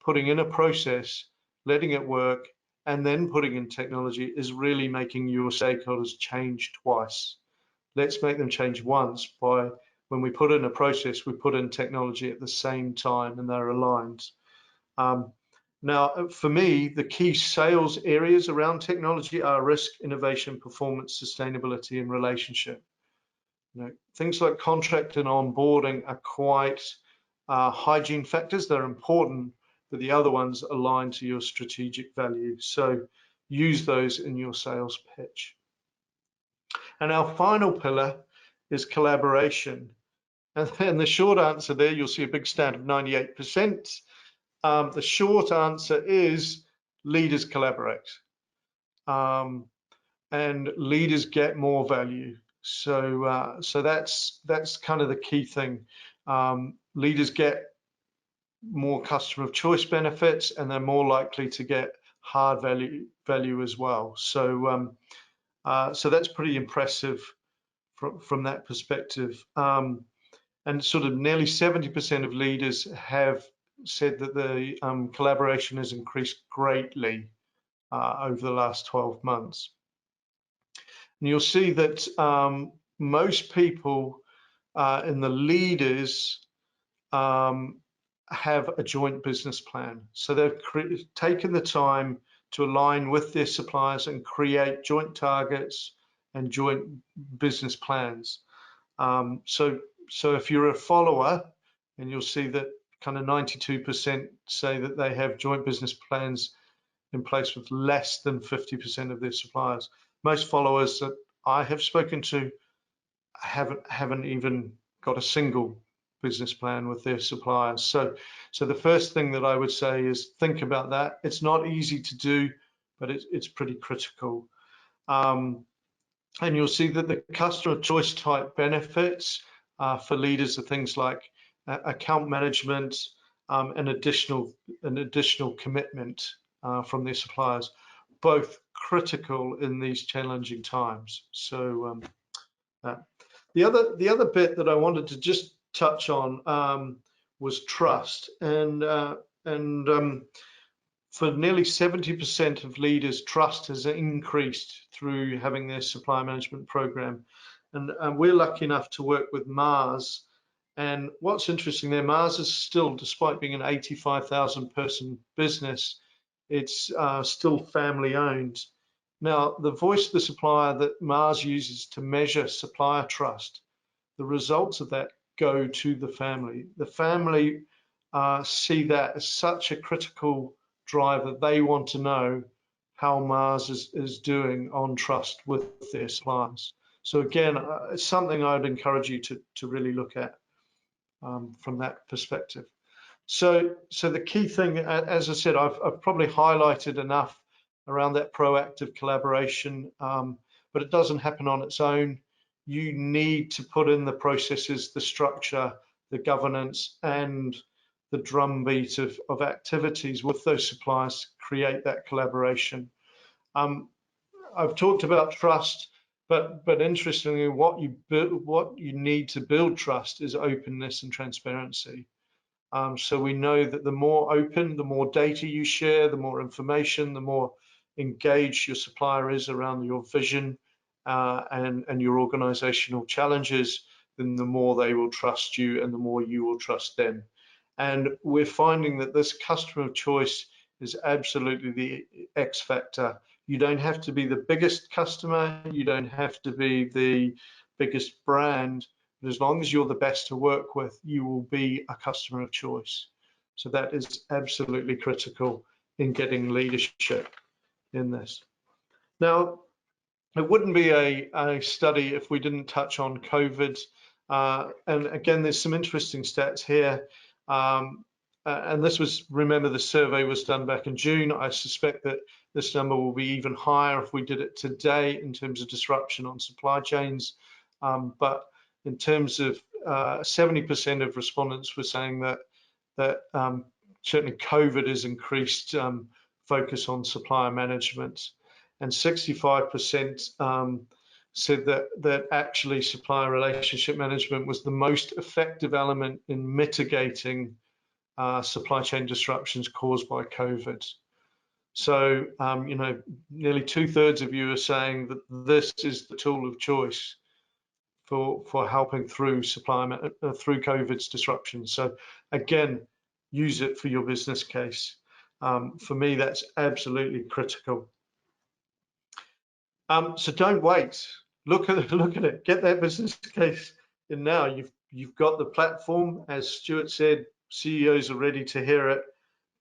Speaker 2: putting in a process, letting it work, and then putting in technology is really making your stakeholders change twice. Let's make them change once by, when we put in a process, we put in technology at the same time and they're aligned. Now, for me, the key sales areas around technology are risk, innovation, performance, sustainability, and relationship. Things like contract and onboarding are quite hygiene factors. They're important, but the other ones align to your strategic value. So use those in your sales pitch. And our final pillar is collaboration. And the short answer there, you'll see a big stat of 98%. The short answer is leaders collaborate, and leaders get more value. So that's kind of the key thing. Leaders get more customer of choice benefits, and they're more likely to get hard value as well. So so that's pretty impressive from that perspective. And sort of nearly 70% of leaders have said that the collaboration has increased greatly over the last 12 months. And you'll see that most people in the leaders have a joint business plan. So they've taken the time to align with their suppliers and create joint targets and joint business plans. So if you're a follower, and you'll see that kind of 92% say that they have joint business plans in place with less than 50% of their suppliers. Most followers that I have spoken to haven't even got a single business plan with their suppliers. So the first thing that I would say is think about that. It's not easy to do, but it's pretty critical. And you'll see that the customer choice type benefits for leaders are things like account management, and additional commitment from their suppliers, both critical in these challenging times. So the other bit that I wanted to just touch on was trust, and for nearly 70% of leaders, trust has increased through having their supply management program. And we're lucky enough to work with Mars. And what's interesting there, Mars is still, despite being an 85,000 person business, it's still family owned. Now, the voice of the supplier that Mars uses to measure supplier trust, the results of that go to the family. The family see that as such a critical driver. They want to know how Mars is doing on trust with their suppliers. So again, it's something I'd encourage you to really look at from that perspective. So the key thing, as I said, I've probably highlighted enough around that proactive collaboration, but it doesn't happen on its own. You need to put in the processes, the structure, the governance, and the drumbeat of activities with those suppliers to create that collaboration. I've talked about trust, but interestingly, what you need to build trust is openness and transparency. So we know that the more open, the more data you share, the more information, the more engaged your supplier is around your vision and your organizational challenges, then the more they will trust you and the more you will trust them. And we're finding that this customer of choice is absolutely the X factor. You don't have to be the biggest customer, you don't have to be the biggest brand, but as long as you're the best to work with, you will be a customer of choice. So that is absolutely critical in getting leadership in this. Now, it wouldn't be a study if we didn't touch on COVID. And again, there's some interesting stats here. And this was, remember, the survey was done back in June. I suspect that this number will be even higher if we did it today in terms of disruption on supply chains. But in terms of 70% of respondents were saying that certainly COVID has increased focus on supplier management, and 65% said that actually supplier relationship management was the most effective element in mitigating supply chain disruptions caused by COVID. So, you know, nearly 2/3 of you are saying that this is the tool of choice for helping through through COVID's disruption. So again, use it for your business case. For me, that's absolutely critical. So don't wait. Look at it. Get that business case in now. You've got the platform, as Stuart said. CEOs are ready to hear it,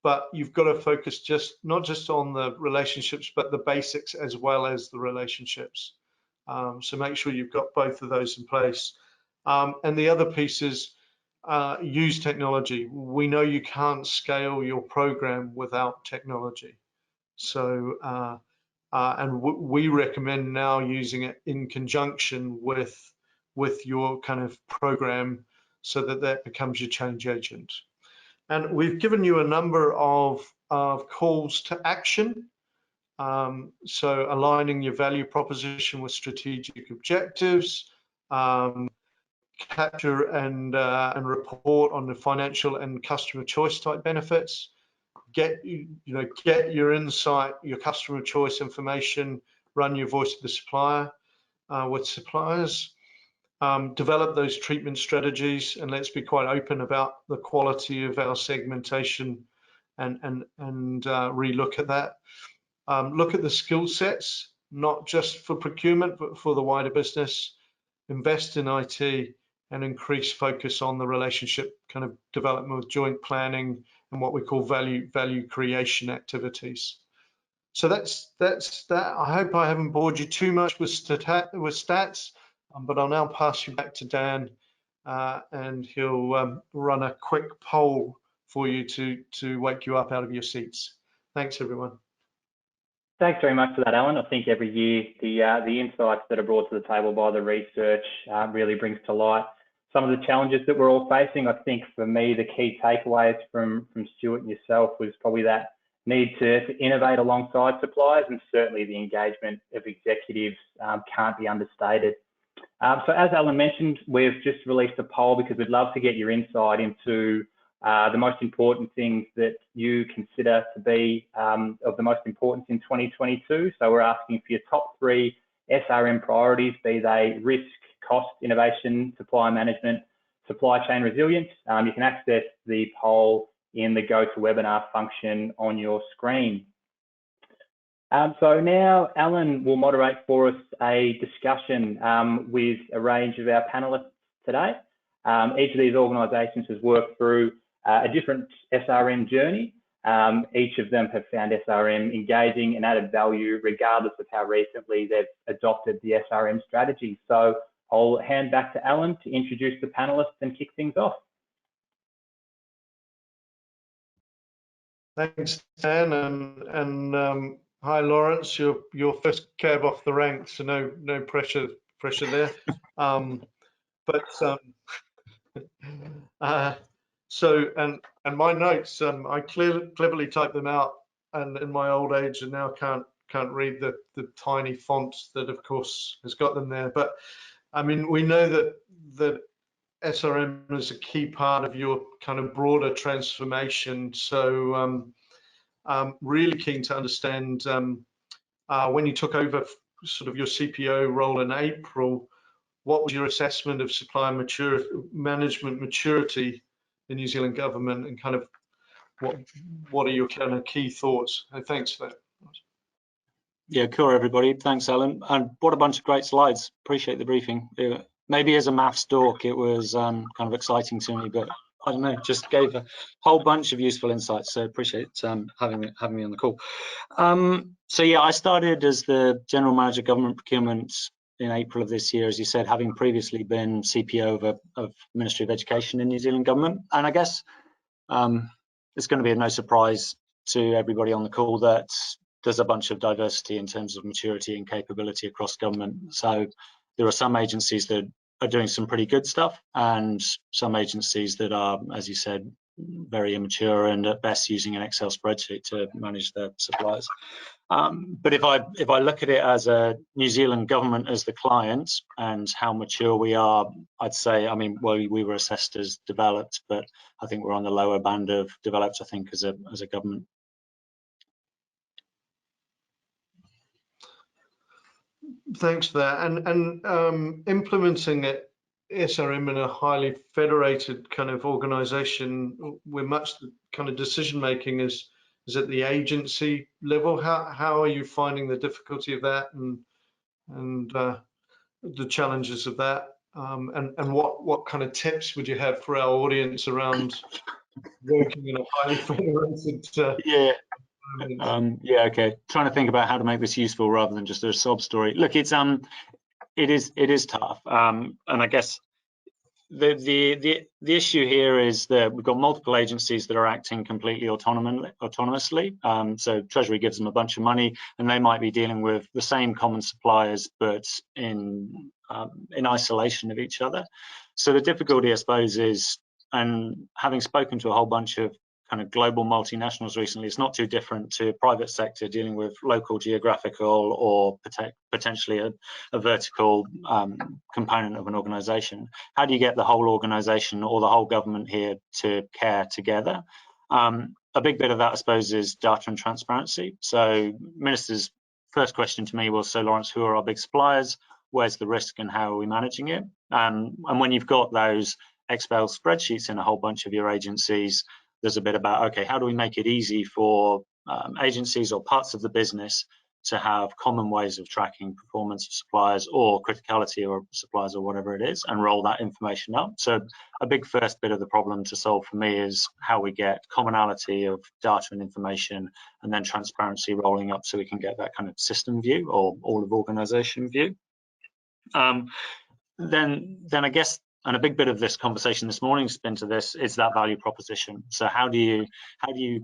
Speaker 2: but you've got to focus not just on the relationships, but the basics as well as the relationships. So make sure you've got both of those in place. And the other piece is use technology. We know you can't scale your program without technology. So, and we recommend now using it in conjunction with your kind of program so that becomes your change agent. And we've given you a number of calls to action. So aligning your value proposition with strategic objectives, capture and report on the financial and customer choice type benefits. Get your insight, your customer choice information. Run your voice of the supplier with suppliers. Develop those treatment strategies, and let's be quite open about the quality of our segmentation, and relook at that. Look at the skill sets, not just for procurement, but for the wider business. Invest in IT and increase focus on the relationship kind of development with joint planning and what we call value creation activities. So that's that. I hope I haven't bored you too much with stats, but I'll now pass you back to Dan, and he'll run a quick poll for you to wake you up out of your seats. Thanks, everyone.
Speaker 1: Thanks very much for that, Alan. I think every year the insights that are brought to the table by the research really brings to light some of the challenges that we're all facing. I think for me, the key takeaways from Stuart and yourself was probably that need to innovate alongside suppliers, and certainly the engagement of executives can't be understated. So as Alan mentioned, we've just released a poll because we'd love to get your insight into the most important things that you consider to be of the most importance in 2022. So we're asking for your top 3 SRM priorities, be they risk, cost, innovation, supply management, supply chain resilience. You can access the poll in the GoToWebinar function on your screen. So now Alan will moderate for us a discussion with a range of our panelists today. Each of these organisations has worked through a different SRM journey. Each of them have found SRM engaging and added value regardless of how recently they've adopted the SRM strategy. So I'll hand back to Alan to introduce the panelists and kick things off.
Speaker 2: Thanks, Dan, and hi, Lawrence. Your first cab off the rank, so no pressure there. So my notes, I cleverly typed them out, and in my old age, and now can't read the tiny fonts that, of course, has got them there. But I mean, we know that SRM is a key part of your kind of broader transformation. So really keen to understand when you took over sort of your CPO role in April, what was your assessment of supplier management maturity in New Zealand government, and kind of what are your kind of key thoughts? And thanks for that.
Speaker 5: Yeah, cool, everybody. Thanks, Alan. And what a bunch of great slides. Appreciate the briefing. Maybe as a maths dork, it was kind of exciting to me, but I don't know, just gave a whole bunch of useful insights. So appreciate having me on the call. So yeah, I started as the General Manager Government Procurement in April of this year, as you said, having previously been CPO of Ministry of Education in New Zealand Government. And I guess it's going to be no surprise to everybody on the call that there's a bunch of diversity in terms of maturity and capability across government. So there are some agencies that are doing some pretty good stuff, and some agencies that are, as you said, very immature and at best using an Excel spreadsheet to manage their suppliers. But if I look at it as a New Zealand government as the client and how mature we are, I'd say, I mean, well, we were assessed as developed, but I think we're on the lower band of developed, I think, as a government.
Speaker 2: Thanks for that. And implementing it, SRM in a highly federated kind of organization, where much the kind of decision making is at the agency level. How are you finding the difficulty of that and the challenges of that? And what kind of tips would you have for our audience around working in a highly federated
Speaker 5: yeah, okay. Trying to think about how to make this useful rather than just a sob story. Look, it is tough, and I guess the issue here is that we've got multiple agencies that are acting completely autonomously. So Treasury gives them a bunch of money, and they might be dealing with the same common suppliers, but in isolation of each other. So the difficulty, I suppose, is, and having spoken to a whole bunch of kind of global multinationals recently, it's not too different to private sector dealing with local geographical or potentially a vertical component of an organization. How do you get the whole organization or the whole government here to care together? A big bit of that, I suppose, is data and transparency. So Minister's first question to me was, so Lawrence, who are our big suppliers? Where's the risk and how are we managing it? And when you've got those Excel spreadsheets in a whole bunch of your agencies, there's a bit about, okay, how do we make it easy for agencies or parts of the business to have common ways of tracking performance of suppliers or criticality or suppliers or whatever it is, and roll that information up. So a big first bit of the problem to solve for me is how we get commonality of data and information, and then transparency rolling up so we can get that kind of system view or all of organization view. Then I guess, and a big bit of this conversation this morning's been to this, is that value proposition. So how do you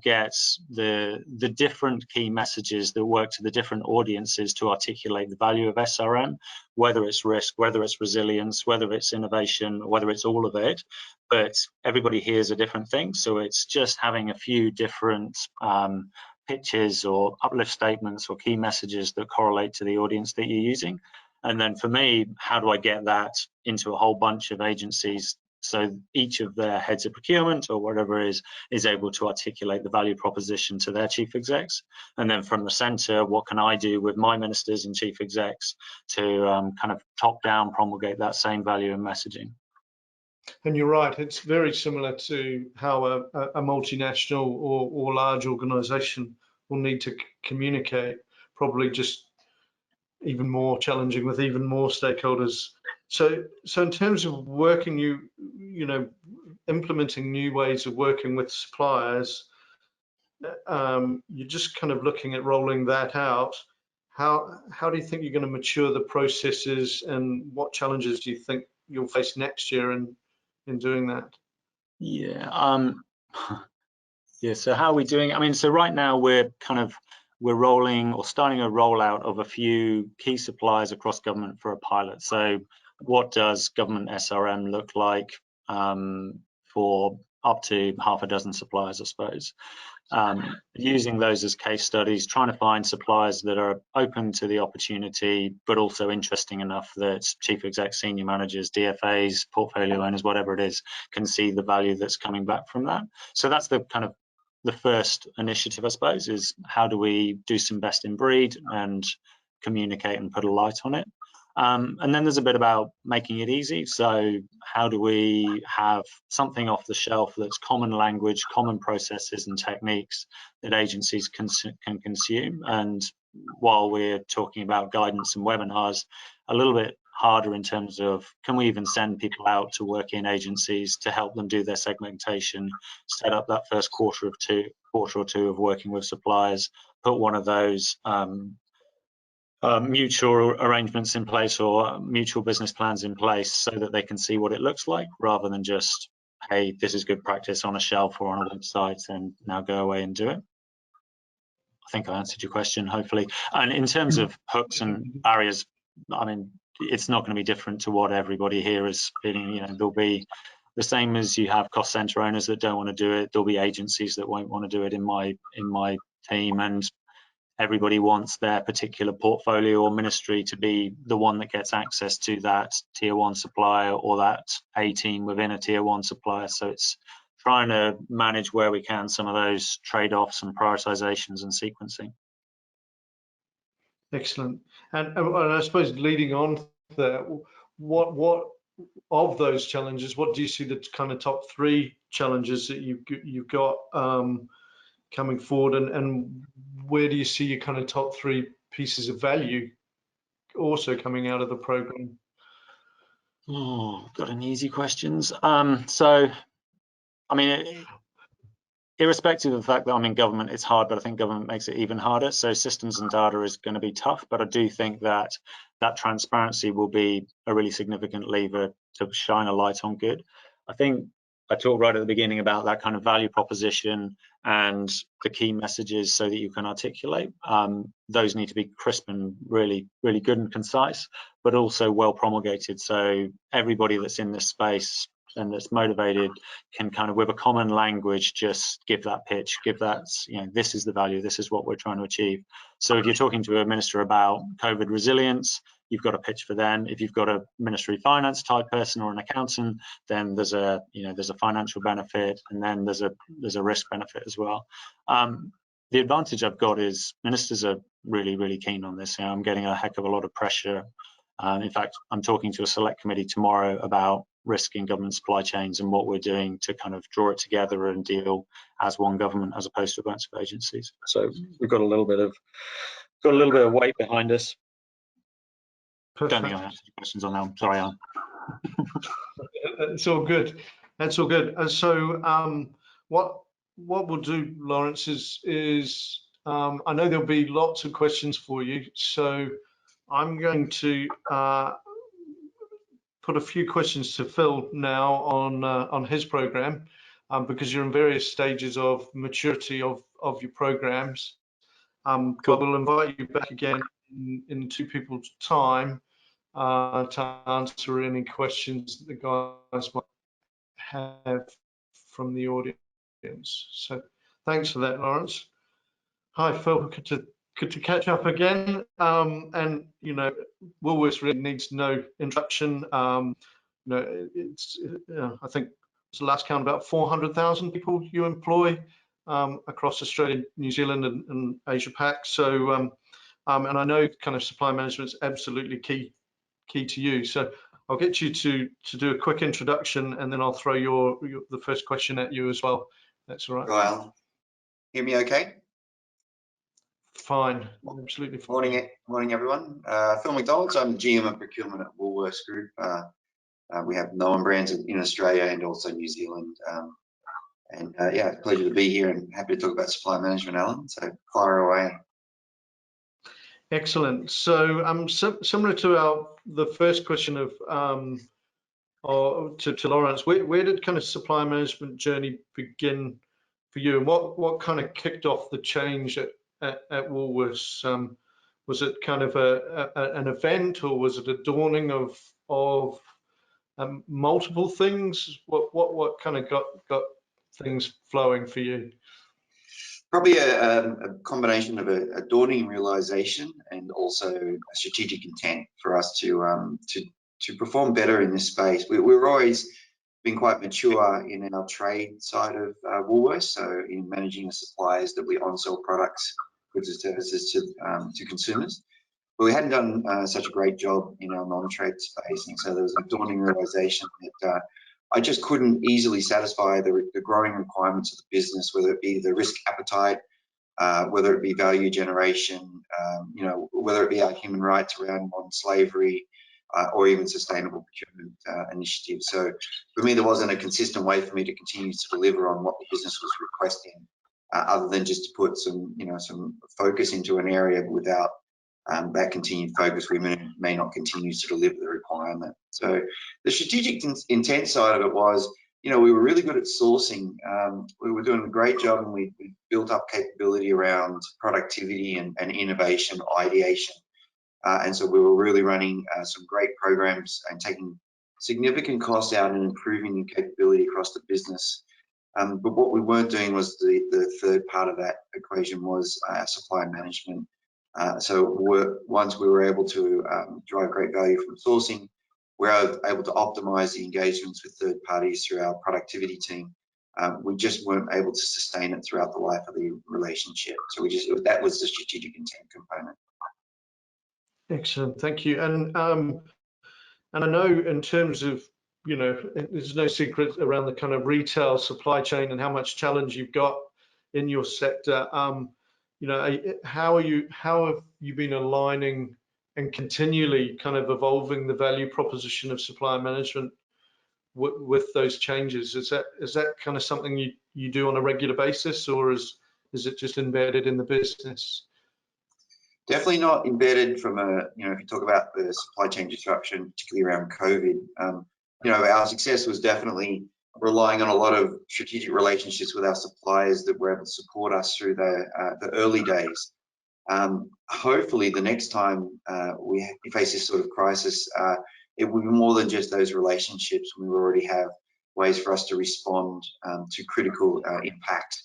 Speaker 5: get the different key messages that work to the different audiences to articulate the value of SRM, whether it's risk, whether it's resilience, whether it's innovation, whether it's all of it, but everybody hears a different thing. So it's just having a few different pitches or uplift statements or key messages that correlate to the audience that you're using. And then for me, how do I get that into a whole bunch of agencies so each of their heads of procurement or whatever is able to articulate the value proposition to their chief execs? And then from the centre, what can I do with my ministers and chief execs to kind of top down promulgate that same value and messaging?
Speaker 2: And you're right, it's very similar to how a multinational or large organisation will need to communicate, probably just even more challenging with even more stakeholders. So in terms of working, you know, implementing new ways of working with suppliers, you're just kind of looking at rolling that out. How do you think you're going to mature the processes, and what challenges do you think you'll face next year in doing that?
Speaker 5: Yeah, yeah. So how are we doing? I mean, so right now we're rolling or starting a rollout of a few key suppliers across government for a pilot. So what does government SRM look like for up to half a dozen suppliers, I suppose? Using those as case studies, trying to find suppliers that are open to the opportunity, but also interesting enough that chief exec, senior managers, DFAs, portfolio owners, whatever it is, can see the value that's coming back from that. So that's the kind of the first initiative, I suppose, is how do we do some best in breed and communicate and put a light on it. And then there's a bit about making it easy. So how do we have something off the shelf that's common language, common processes and techniques that agencies can consume? And while we're talking about guidance and webinars, a little bit harder in terms of, can we even send people out to work in agencies to help them do their segmentation, set up that first quarter or two of working with suppliers, put one of those mutual arrangements in place or mutual business plans in place so that they can see what it looks like, rather than just, hey, this is good practice on a shelf or on a website and now go away and do it. I think I answered your question, hopefully. And in terms of hooks and barriers, I mean, it's not going to be different to what everybody here is feeling. There'll be the same as you have cost center owners that don't want to do it. There'll be agencies that won't want to do it in my team, and everybody wants their particular portfolio or ministry to be the one that gets access to that tier 1 supplier or that A team within a tier 1 supplier. So it's trying to manage where we can some of those trade-offs and prioritizations and sequencing.
Speaker 2: Excellent. And I suppose leading on to that, what of those challenges, what do you see the kind of top 3 challenges that you've got coming forward, and where do you see your kind of top 3 pieces of value also coming out of the program?
Speaker 5: Oh, got any easy questions? So, I mean, irrespective of the fact that I'm in government, it's hard, but I think government makes it even harder. So systems and data is going to be tough, but I do think that transparency will be a really significant lever to shine a light on good. I think I talked right at the beginning about that kind of value proposition and the key messages so that you can articulate. Those need to be crisp and really, really good and concise, but also well promulgated. So everybody that's in this space and that's motivated can kind of, with a common language, just give that pitch, give that, this is the value, this is what we're trying to achieve. So if you're talking to a minister about COVID resilience, you've got a pitch for them. If you've got a ministry finance type person or an accountant, then there's a financial benefit, and then there's a risk benefit as well. The advantage I've got is ministers are really, really keen on this. I'm getting a heck of a lot of pressure. In fact, I'm talking to a select committee tomorrow about risk in government supply chains and what we're doing to kind of draw it together and deal as one government as opposed to a bunch of agencies. So we've got a little bit of weight behind us.
Speaker 2: Perfect.
Speaker 5: Don't think I answered your questions on that. I'm sorry, Alan.
Speaker 2: It's all good. That's all good. And so what we'll do, Lawrence, is I know there'll be lots of questions for you, so I'm going to put a few questions to Phil now on his program, because you're in various stages of maturity of your programs.
Speaker 5: Cool.
Speaker 2: But we'll invite you back again in 2 people's time to answer any questions that the guys might have from the audience. So thanks for that, Lawrence. Hi, Phil. Good to catch up again. And Woolworths really needs no introduction. It's I think it's the last count, about 400,000 people you employ across Australia, New Zealand, and Asia Pac. So and I know kind of supply management is absolutely key to you. So I'll get you to do a quick introduction, and then I'll throw the first question at you as well. That's all right.
Speaker 6: Go, Alan. Hear me okay?
Speaker 2: Fine, absolutely fine.
Speaker 6: Morning everyone. Phil McDonald, I'm GM of procurement at Woolworths Group. We have known brands in Australia and also New Zealand. Yeah, it's a pleasure to be here and happy to talk about supply management, Alan. So fire away.
Speaker 2: Excellent. So similar to the first question of to Lawrence, where did kind of supply management journey begin for you, and what kind of kicked off the change at Woolworths? Was it kind of an event, or was it a dawning of multiple things? What kind of got things flowing for you?
Speaker 6: Probably a combination of a dawning realization and also a strategic intent for us to perform better in this space. We've always been quite mature in our trade side of Woolworths, so in managing the suppliers that we on-sell products, goods and services to consumers. But we hadn't done such a great job in our non-trade space, and so there was a dawning realization that I just couldn't easily satisfy the growing requirements of the business, whether it be the risk appetite, whether it be value generation, whether it be our human rights around modern slavery, or even sustainable procurement initiatives. So for me, there wasn't a consistent way for me to continue to deliver on what the business was requesting, other than just to put some focus into an area. Without that continued focus, we may not continue to deliver the requirement. So the strategic intent side of it was, we were really good at sourcing. We were doing a great job, and we built up capability around productivity and innovation, ideation. and so we were really running some great programs and taking significant costs out and improving the capability across the business. But what we weren't doing was the third part of that equation was supply management. So once we were able to drive great value from sourcing, we were able to optimize the engagements with third parties through our productivity team. We just weren't able to sustain it throughout the life of the relationship. So that was the strategic intent component.
Speaker 2: Excellent, thank you. And I know in terms of, you know, there's no secret around the kind of retail supply chain and how much challenge you've got in your sector. You know, how have you been aligning and continually kind of evolving the value proposition of supply management with those changes? Is that kind of something you do on a regular basis, or is it just embedded in the business?
Speaker 6: Definitely not embedded from a, you know, if you talk about the supply chain disruption, particularly around COVID, you know, our success was definitely relying on a lot of strategic relationships with our suppliers that were able to support us through the early days. Hopefully the next time we face this sort of crisis, it will be more than just those relationships. We already have ways for us to respond to critical impact.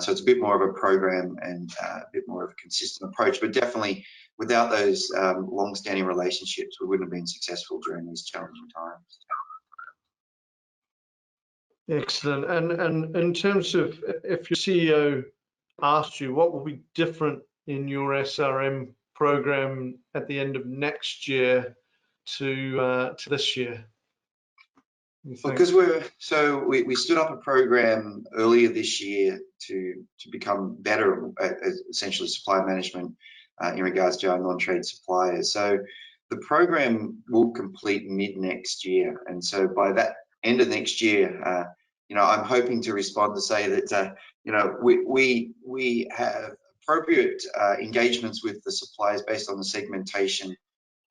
Speaker 6: So it's a bit more of a program and a bit more of a consistent approach, but definitely without those long-standing relationships, we wouldn't have been successful during these challenging times.
Speaker 2: Excellent. And in terms of, if your CEO asked you what will be different in your SRM program at the end of next year to this year?
Speaker 6: Because we stood up a program earlier this year to become better at essentially supply management in regards to our non-trade suppliers. So the program will complete mid next year, and so by that end of next year, you know, I'm hoping to respond to say that you know, we have appropriate engagements with the suppliers based on the segmentation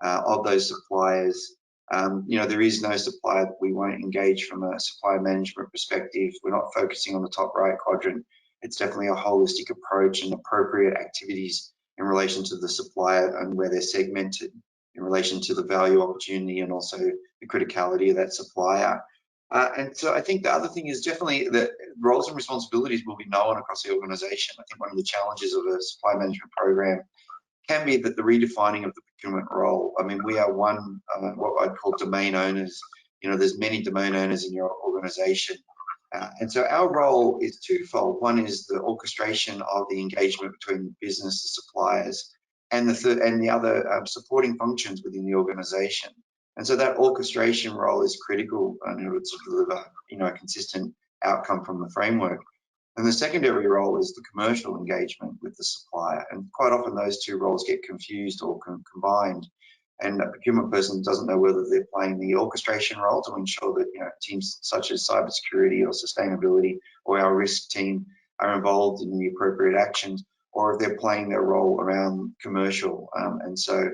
Speaker 6: of those suppliers. You know, there is no supplier that we won't engage from a supply management perspective. We're not focusing on the top right quadrant. It's definitely a holistic approach and appropriate activities in relation to the supplier and where they're segmented in relation to the value opportunity and also the criticality of that supplier. And so I think the other thing is definitely that roles and responsibilities will be known across the organization. I think one of the challenges of a supply management program can be that the redefining of the procurement role. I mean, we are one, what I'd call domain owners. You know, there's many domain owners in your organization. And so our role is twofold. One is the orchestration of the engagement between business, the suppliers, and the other supporting functions within the organization. And so that orchestration role is critical in order to deliver, you know, a consistent outcome from the framework. And the secondary role is the commercial engagement with the supplier. And quite often those two roles get confused or combined. And a procurement person doesn't know whether they're playing the orchestration role to ensure that, you know, teams such as cybersecurity or sustainability or our risk team are involved in the appropriate actions, or if they're playing their role around commercial. And so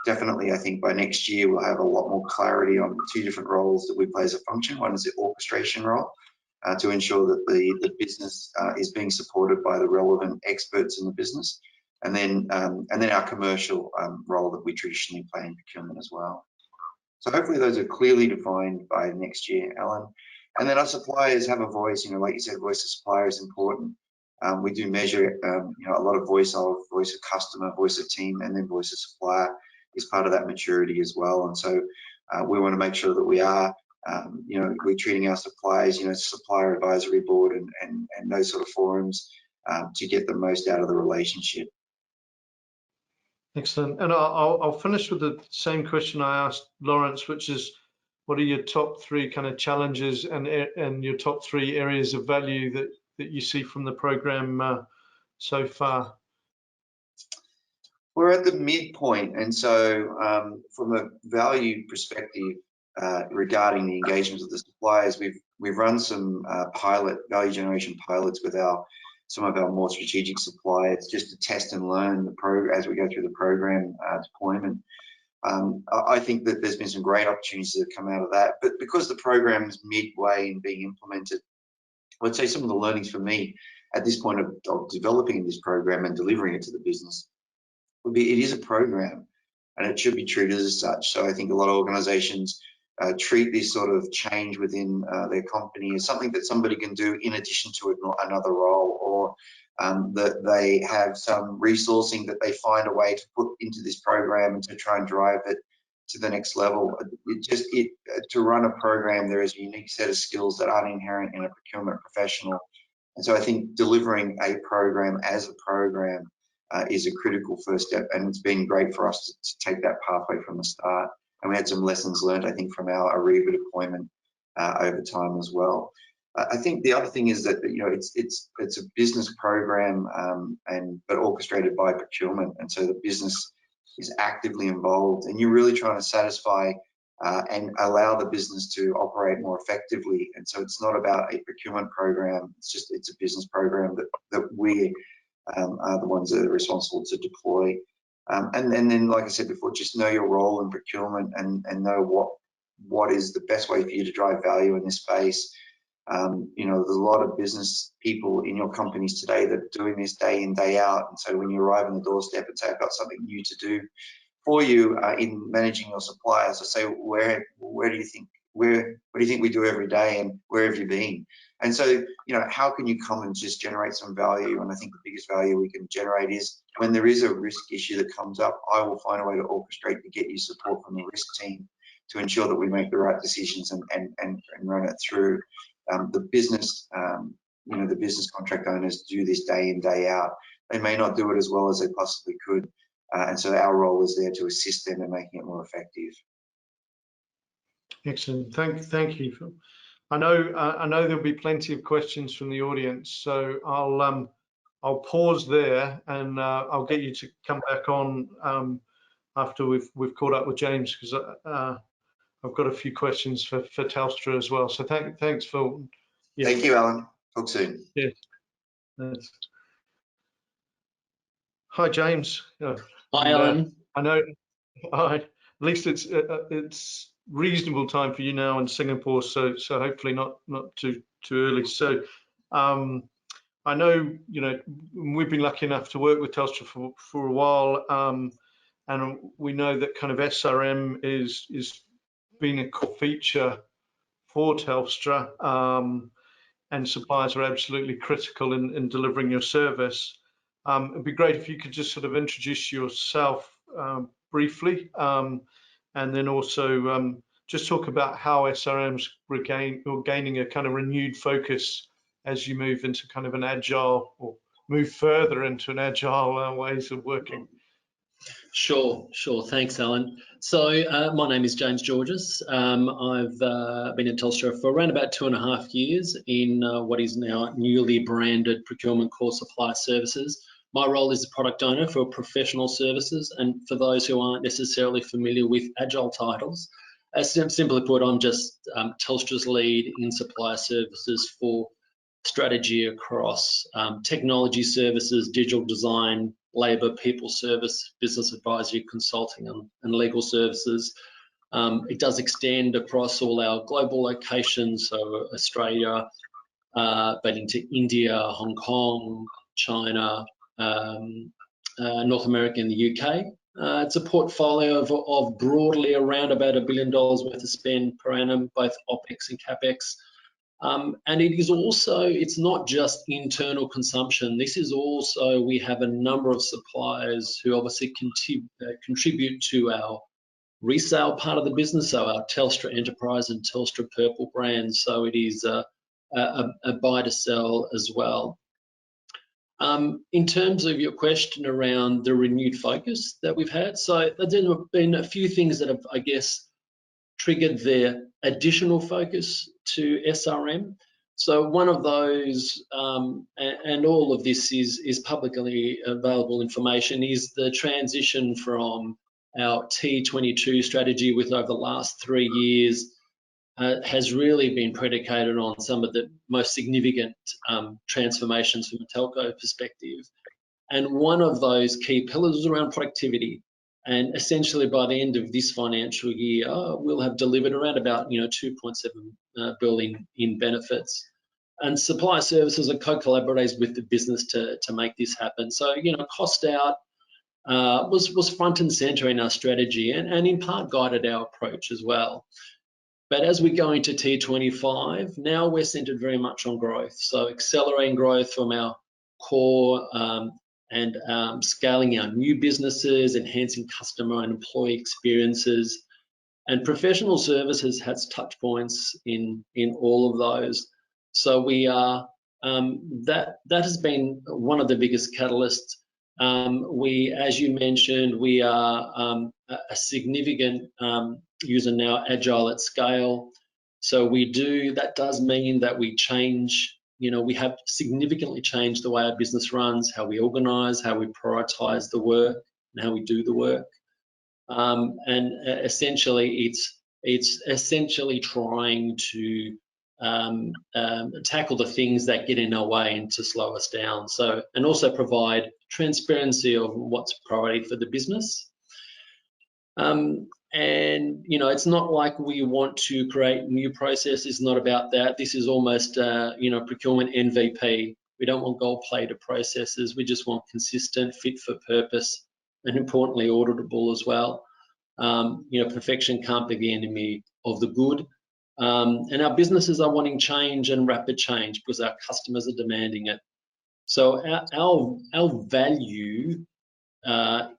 Speaker 6: definitely, I think by next year, we'll have a lot more clarity on the two different roles that we play as a function. One is the orchestration role to ensure that the business is being supported by the relevant experts in the business. And then our commercial role that we traditionally play in procurement as well. So hopefully those are clearly defined by next year, Alan. And then our suppliers have a voice. You know, like you said, voice of supplier is important. We do measure, you know, a lot of voice of customer, voice of team, and then voice of supplier is part of that maturity as well. And so we want to make sure that we are, you know, we're treating our suppliers, you know, supplier advisory board and those sort of forums to get the most out of the relationship.
Speaker 2: Excellent. And I'll finish with the same question I asked Lawrence, which is, what are your top three kind of challenges and your top three areas of value that you see from the program so far?
Speaker 6: We're at the midpoint, and so from a value perspective regarding the engagements of the suppliers, we've run some value generation pilots with some of our more strategic suppliers just to test and learn as we go through the program deployment. I think that there's been some great opportunities that have come out of that, but because the program is midway in being implemented, I would say some of the learnings for me at this point of developing this program and delivering it to the business would be, it is a program. and it should be treated as such. So I think a lot of organisations treat this sort of change within their company as something that somebody can do in addition to another role, or that they have some resourcing that they find a way to put into this program and to try and drive it to the next level. To run a program, there is a unique set of skills that aren't inherent in a procurement professional. And so I think delivering a program as a program is a critical first step, and it's been great for us to take that pathway from the start. And we had some lessons learned, I think, from our Ariba deployment over time as well. I think the other thing is that, you know, it's a business program, but orchestrated by procurement, and so the business is actively involved, and you're really trying to satisfy and allow the business to operate more effectively. And so it's not about a procurement program; it's a business program that we are the ones that are responsible to deploy. And then, like I said before, just know your role in procurement and know what is the best way for you to drive value in this space. You know, there's a lot of business people in your companies today that are doing this day in, day out. And so when you arrive on the doorstep and say, I've got something new to do for you in managing your suppliers, I say, what do you think we do every day, and where have you been? And so, you know, how can you come and just generate some value? And I think the biggest value we can generate is when there is a risk issue that comes up, I will find a way to orchestrate to get you support from the risk team to ensure that we make the right decisions and run it through. The business, you know, the business contract owners do this day in, day out. They may not do it as well as they possibly could. And so our role is there to assist them in making it more effective.
Speaker 2: Excellent. Thank you, Phil. I know there'll be plenty of questions from the audience, so I'll pause there, and I'll get you to come back on after we've caught up with James, because I've got a few questions for Telstra as well. So thanks, Phil. Yeah.
Speaker 6: Thank you, Alan. Talk soon.
Speaker 2: Yeah. Hi, James.
Speaker 3: Hi, Alan.
Speaker 2: I know. At least it's reasonable time for you now in Singapore, so hopefully not too early. So I know, you know, we've been lucky enough to work with Telstra for a while, and we know that kind of SRM is been a core feature for Telstra, and suppliers are absolutely critical in delivering your service. It'd be great if you could just sort of introduce yourself briefly, and then also just talk about how SRM's gaining a kind of renewed focus as you move into kind of an agile, or move further into an agile ways of working.
Speaker 3: Sure. Thanks, Alan. So my name is James Georges. I've been at Telstra for around about 2.5 years in what is now newly branded Procurement Core Supply Services. My role is a product owner for professional services, and for those who aren't necessarily familiar with agile titles, simply put, I'm just Telstra's lead in supplier services for strategy across technology services, digital design, labour, people service, business advisory, consulting, and legal services. It does extend across all our global locations, so Australia, but into India, Hong Kong, China, North America, and the UK. It's a portfolio of broadly around about $1 billion worth of spend per annum, both OPEX and CAPEX. And it is also, it's not just internal consumption. This is also, we have a number of suppliers who obviously contribute to our resale part of the business, so our Telstra Enterprise and Telstra Purple brands. So it is a buy to sell as well. In terms of your question around the renewed focus that we've had, so there have been a few things that have, I guess, triggered their additional focus to SRM. So one of those, and all of this is publicly available information, is the transition from our T22 strategy, with over the last 3 years, has really been predicated on some of the most significant transformations from a telco perspective. And one of those key pillars is around productivity. And essentially, by the end of this financial year, we'll have delivered around about 2.7 billion in benefits. And supply services are co-collaborators with the business to make this happen. So, cost out, was front and center in our strategy and in part guided our approach as well. But as we go into T25, now we're centered very much on growth. So accelerating growth from our core and scaling our new businesses, enhancing customer and employee experiences. And professional services has touch points in all of those. So we are, that has been one of the biggest catalysts. We, as you mentioned, we are a significant user now, agile at scale. So that does mean that we change, we have significantly changed the way our business runs, how we organize, how we prioritize the work, and how we do the work. And essentially, it's essentially trying to tackle the things that get in our way and to slow us down. So, and also provide transparency of what's priority for the business. And it's not like we want to create new processes. It's not about that. This is almost procurement MVP. We don't want gold-plated processes. We just want consistent, fit for purpose, and importantly, auditable as well. Perfection can't be the enemy of the good. And our businesses are wanting change and rapid change because our customers are demanding it. So our value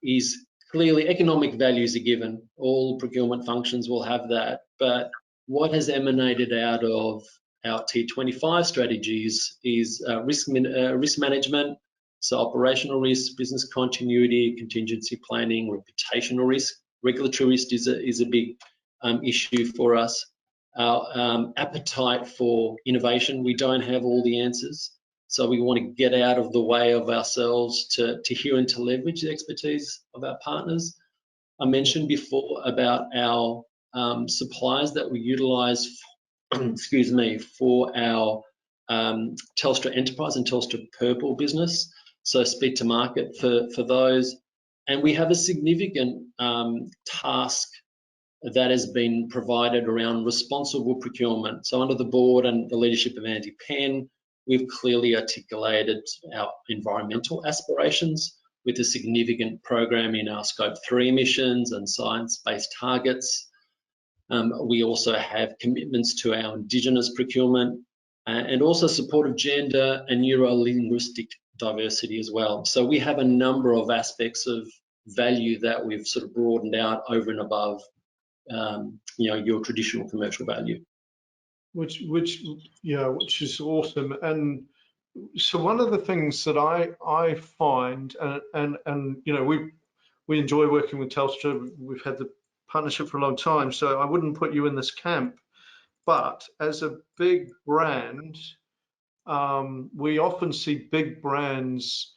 Speaker 3: is clearly, economic value is a given. All procurement functions will have that. But what has emanated out of our T25 strategies is risk management, so operational risk, business continuity, contingency planning, reputational risk. Regulatory risk is a big issue for us. Our appetite for innovation, we don't have all the answers. So we want to get out of the way of ourselves to hear and to leverage the expertise of our partners. I mentioned before about our suppliers that we utilize, excuse me, for our Telstra Enterprise and Telstra Purple business. So speed to market for those. And we have a significant task that has been provided around responsible procurement. So under the board and the leadership of Andy Penn, we've clearly articulated our environmental aspirations with a significant program in our Scope 3 emissions and science-based targets. We also have commitments to our Indigenous procurement and also support of gender and neuro-linguistic diversity as well. So we have a number of aspects of value that we've sort of broadened out over and above your traditional commercial value.
Speaker 2: Which is awesome. And so one of the things that I find, and we enjoy working with Telstra. We've had the partnership for a long time, so I wouldn't put you in this camp. But as a big brand, we often see big brands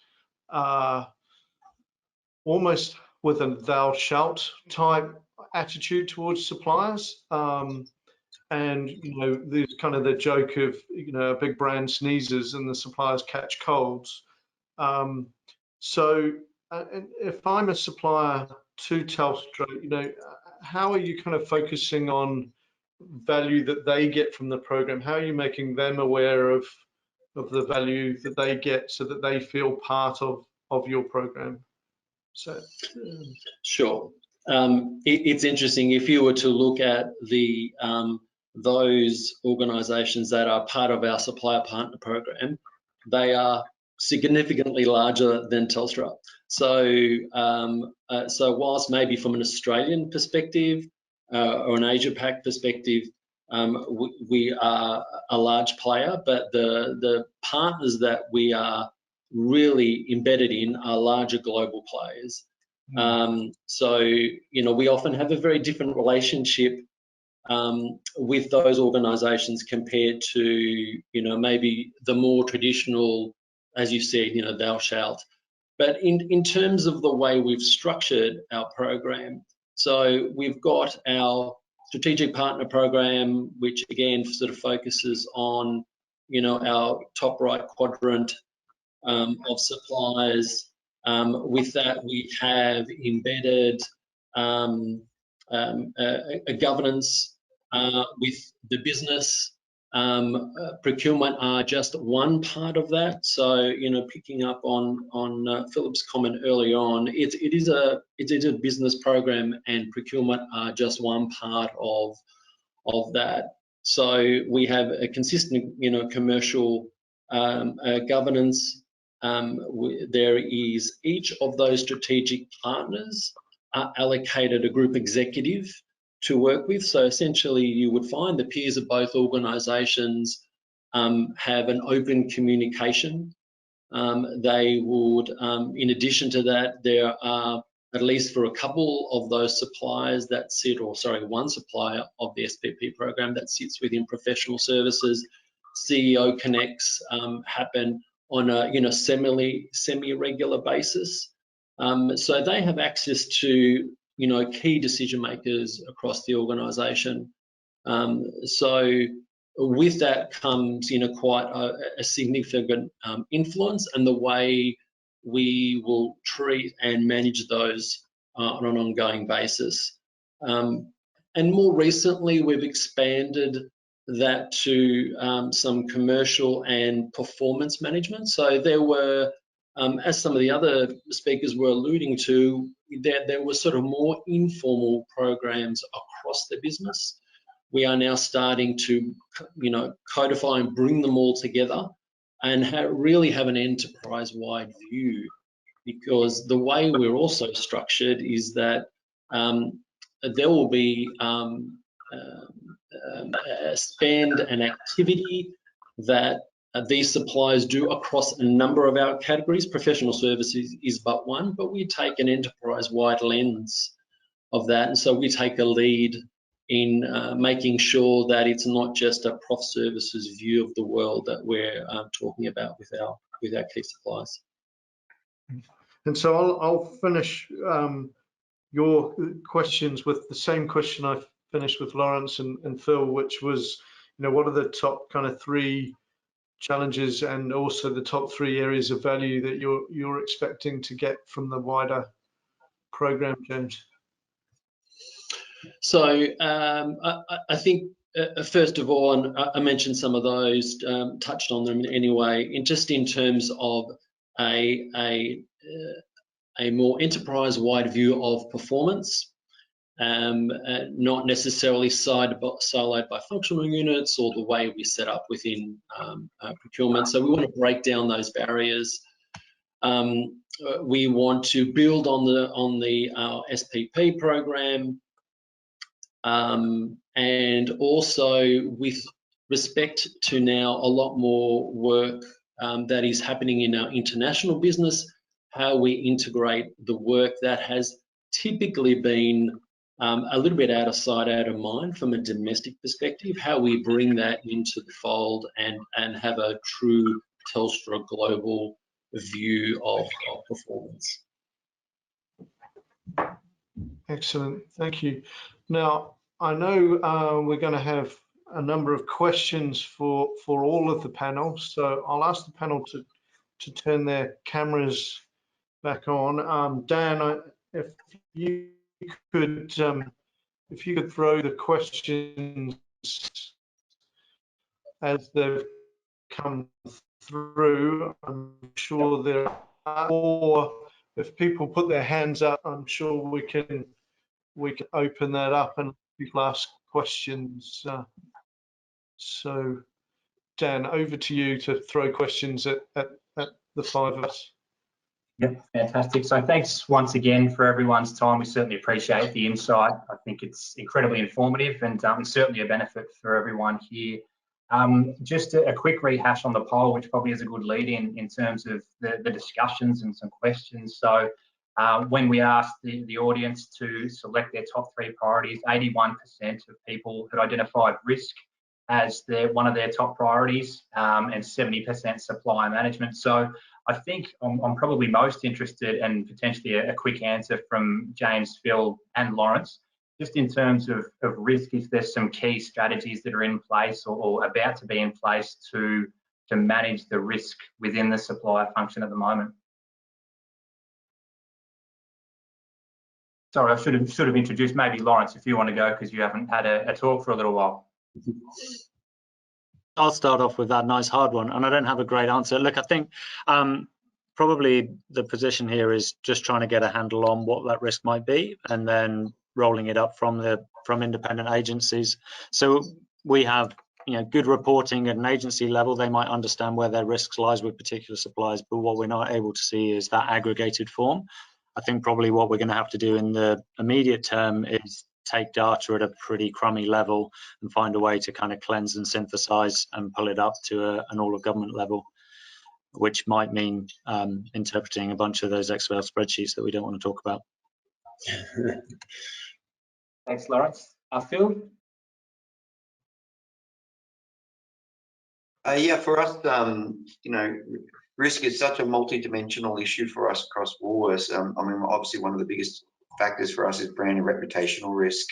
Speaker 2: almost with a thou shalt type attitude towards suppliers. And there's kind of the joke of a big brand sneezes and the suppliers catch colds. So if I'm a supplier to Telstra, how are you kind of focusing on value that they get from the program? How are you making them aware of the value that they get so that they feel part of your program? So
Speaker 3: sure. It's interesting if you were to look at the those organisations that are part of our supplier partner program, they are significantly larger than Telstra. So, so whilst maybe from an Australian perspective or an Asia Pac perspective, we are a large player, but the partners that we are really embedded in are larger global players. So, we often have a very different relationship with those organisations compared to, maybe the more traditional, as you said, thou shalt. But in terms of the way we've structured our program, so we've got our strategic partner program, which again sort of focuses on, our top right quadrant of suppliers. With that, we have embedded a governance with the business Procurement are just one part of that. So, you know, picking up on Philip's comment earlier on, it is a business program, and procurement are just one part of that. So we have a consistent, you know, commercial governance. There is each of those strategic partners are allocated a group executive to work with. So essentially you would find the peers of both organisations have an open communication. They would, in addition to that, there are, at least for a couple of those suppliers that sit, or sorry, one supplier of the SPP program that sits within professional services, CEO connects happen on a, you know, semi-regular basis. So they have access to, you know, key decision makers across the organisation. So with that comes, you know, quite a significant influence, and the way we will treat and manage those on an ongoing basis. And more recently, we've expanded that to some commercial and performance management. So there were, as some of the other speakers were alluding to, there were sort of more informal programs across the business. We are now starting to, you know, codify and bring them all together and really have an enterprise-wide view, because the way we're also structured is that there will be spend and activity that these suppliers do across a number of our categories. Professional services is but one, but we take an enterprise-wide lens of that, and so we take a lead in making sure that it's not just a prof services view of the world that we're talking about with our key suppliers.
Speaker 2: And so I'll finish your questions with the same question I finished with Lawrence and Phil, which was, you know, what are the top kind of 3 challenges and also the top 3 areas of value that you're expecting to get from the wider program, James?
Speaker 3: So I think first of all, and I mentioned some of those, touched on them anyway, just in terms of a more enterprise-wide view of performance, not necessarily siloed by functional units or the way we set up within procurement. So we want to break down those barriers. We want to build on the SPP program, and also with respect to now a lot more work that is happening in our international business, how we integrate the work that has typically been a little bit out of sight, out of mind from a domestic perspective, how we bring that into the fold and have a true Telstra global view of performance.
Speaker 2: Excellent, thank you. Now, I know we're going to have a number of questions for all of the panel, so I'll ask the panel to turn their cameras back on. Dan, if you could throw the questions as they've come through. I'm sure there are, or if people put their hands up, I'm sure we can open that up and people ask questions. So Dan, over to you to throw questions at the 5 of us.
Speaker 1: Yep, fantastic. So thanks once again for everyone's time. We certainly appreciate the insight. I think it's incredibly informative and certainly a benefit for everyone here. Just a quick rehash on the poll, which probably is a good lead in terms of the discussions and some questions. So when we asked the audience to select their top 3 priorities, 81% of people had identified risk as one of their top priorities, and 70% supply management. So I think I'm probably most interested, and potentially a quick answer from James, Phil and Lawrence, just in terms of risk, is there some key strategies that are in place or about to be in place to manage the risk within the supplier function at the moment? Sorry, I should have introduced maybe Lawrence, if you want to go, because you haven't had a talk for a little while.
Speaker 5: I'll start off with that nice hard one, and I don't have a great answer. Look, I think probably the position here is just trying to get a handle on what that risk might be, and then rolling it up from independent agencies. So we have, good reporting at an agency level. They might understand where their risks lies with particular suppliers, but what we're not able to see is that aggregated form. I think probably what we're going to have to do in the immediate term is take data at a pretty crummy level and find a way to kind of cleanse and synthesize and pull it up to an all of government level, which might mean interpreting a bunch of those Excel spreadsheets that we don't want to talk about.
Speaker 1: Thanks, Lawrence. Phil?
Speaker 6: Yeah, for us, risk is such a multi-dimensional issue for us across Woolworths. Obviously one of the biggest factors for us is brand and reputational risk.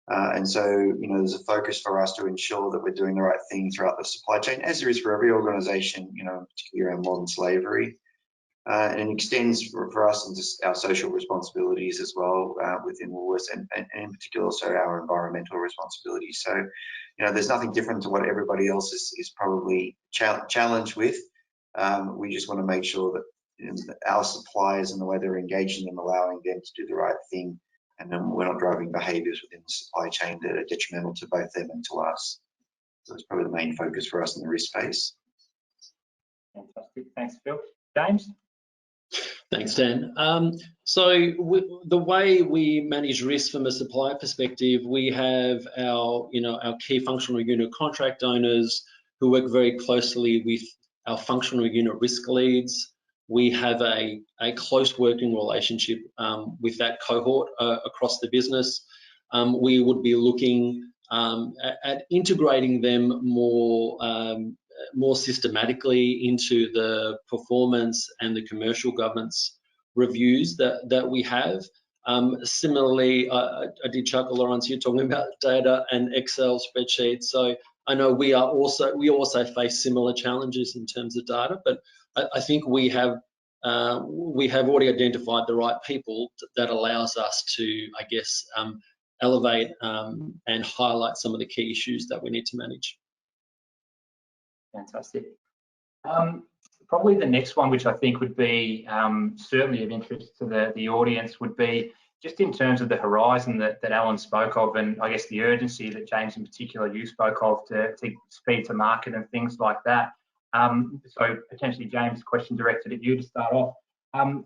Speaker 6: And so, there's a focus for us to ensure that we're doing the right thing throughout the supply chain, as there is for every organization, particularly around modern slavery. And it extends for us into our social responsibilities as well within Woolworths, and in particular also our environmental responsibilities. So, there's nothing different to what everybody else is probably challenged with. We just want to make sure that our suppliers and the way they're engaging them, allowing them to do the right thing, and then we're not driving behaviours within the supply chain that are detrimental to both them and to us. So it's probably the main focus for us in the risk space.
Speaker 1: Fantastic. Thanks, Phil. James?
Speaker 3: Thanks, Dan. So the way we manage risk from a supplier perspective, we have our key functional unit contract owners who work very closely with our functional unit risk leads. We have a close working relationship with that cohort across the business. We would be looking at integrating them more systematically into the performance and the commercial governance reviews that we have. Similarly, I did chuckle, Lawrence, you're talking about data and Excel spreadsheets. So I know we also face similar challenges in terms of data, but I think we have already identified the right people that allows us to, I guess, elevate and highlight some of the key issues that we need to manage.
Speaker 1: Fantastic. Probably the next one, which I think would be certainly of interest to the audience, would be just in terms of the horizon that Alan spoke of, and I guess the urgency that James in particular you spoke of to speed to market and things like that. So potentially, James, question directed at you to start off.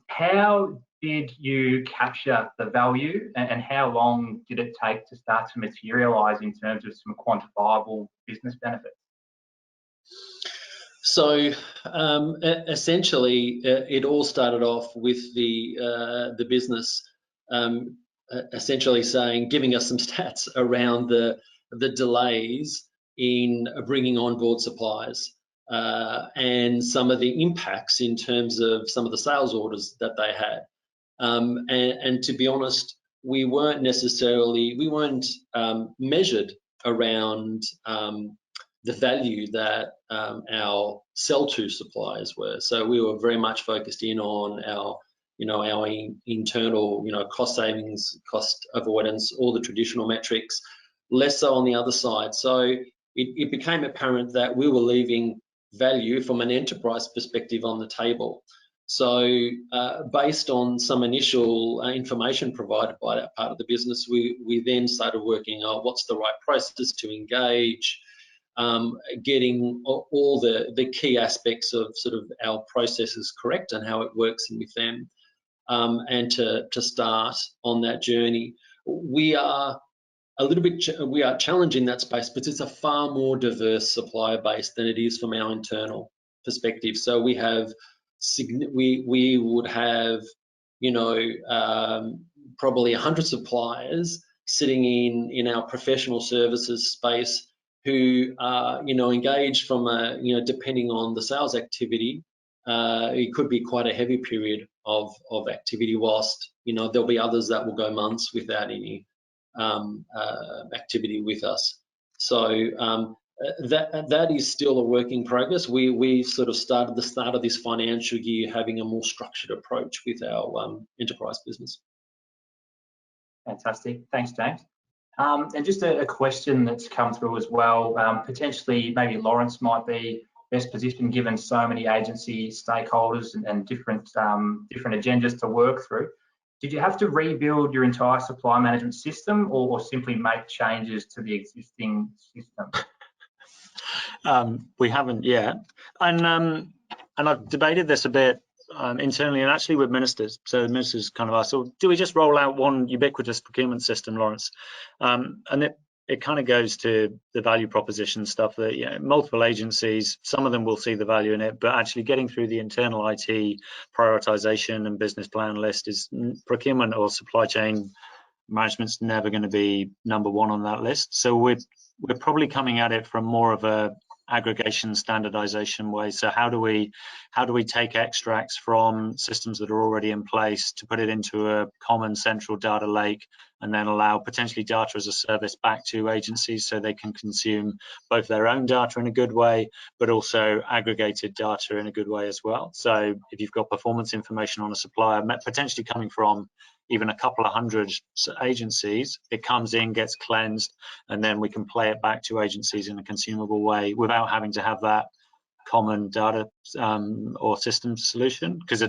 Speaker 1: How did you capture the value, and how long did it take to start to materialise in terms of some quantifiable business benefits?
Speaker 3: So essentially, it all started off with the business essentially giving us some stats around the delays in bringing on board suppliers and some of the impacts in terms of some of the sales orders that they had. And to be honest, we weren't measured around the value that our sell-to suppliers were. So we were very much focused in on our internal, cost savings, cost avoidance, all the traditional metrics, less so on the other side. So it became apparent that we were leaving value from an enterprise perspective on the table. So based on some initial information provided by that part of the business, we then started working out what's the right process to engage, getting all the key aspects of sort of our processes correct and how it works with them, and to start on that journey. We are challenged in that space, but it's a far more diverse supplier base than it is from our internal perspective. So we would have probably 100 suppliers sitting in our professional services space who are engaged from depending on the sales activity. It could be quite a heavy period of activity, whilst there'll be others that will go months without any activity with us. So that is still a work in progress. We sort of started the start of this financial year having a more structured approach with our enterprise business.
Speaker 1: Fantastic. Thanks, James. And just a question that's come through as well. Potentially, maybe Lawrence might be best positioned, given so many agency stakeholders and different agendas to work through. Did you have to rebuild your entire supply management system, or simply make changes to the existing system?
Speaker 5: We haven't yet, and I've debated this a bit internally and actually with ministers. So the ministers kind of asked, so do we just roll out one ubiquitous procurement system, Lawrence? And it kind of goes to the value proposition stuff that, you know, multiple agencies, some of them will see the value in it, but actually getting through the internal IT prioritization and business plan list is procurement or supply chain management's never going to be number one on that list. So we're probably coming at it from more of a aggregation standardization way. So how do we take extracts from systems that are already in place to put it into a common central data lake, and then allow potentially data as a service back to agencies so they can consume both their own data in a good way, but also aggregated data in a good way as well. So if you've got performance information on a supplier potentially coming from even a couple of hundred agencies, it comes in, gets cleansed, and then we can play it back to agencies in a consumable way without having to have that common data or systems solution. Because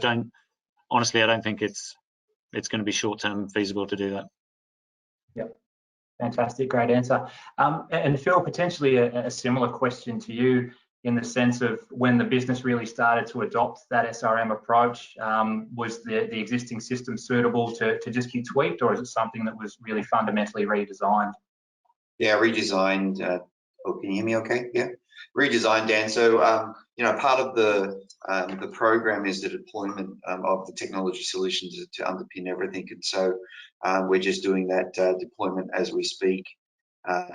Speaker 5: honestly, I don't think it's going to be short-term feasible to do that.
Speaker 1: Yep, fantastic, great answer. And Phil, potentially a similar question to you, in the sense of when the business really started to adopt that SRM approach, was the existing system suitable to just be tweaked, or is it something that was really fundamentally redesigned?
Speaker 6: Yeah, redesigned. Oh, can you hear me okay? Yeah, redesigned, Dan. So, you know, part of the program is the deployment of the technology solutions to underpin everything. And so we're just doing that deployment as we speak.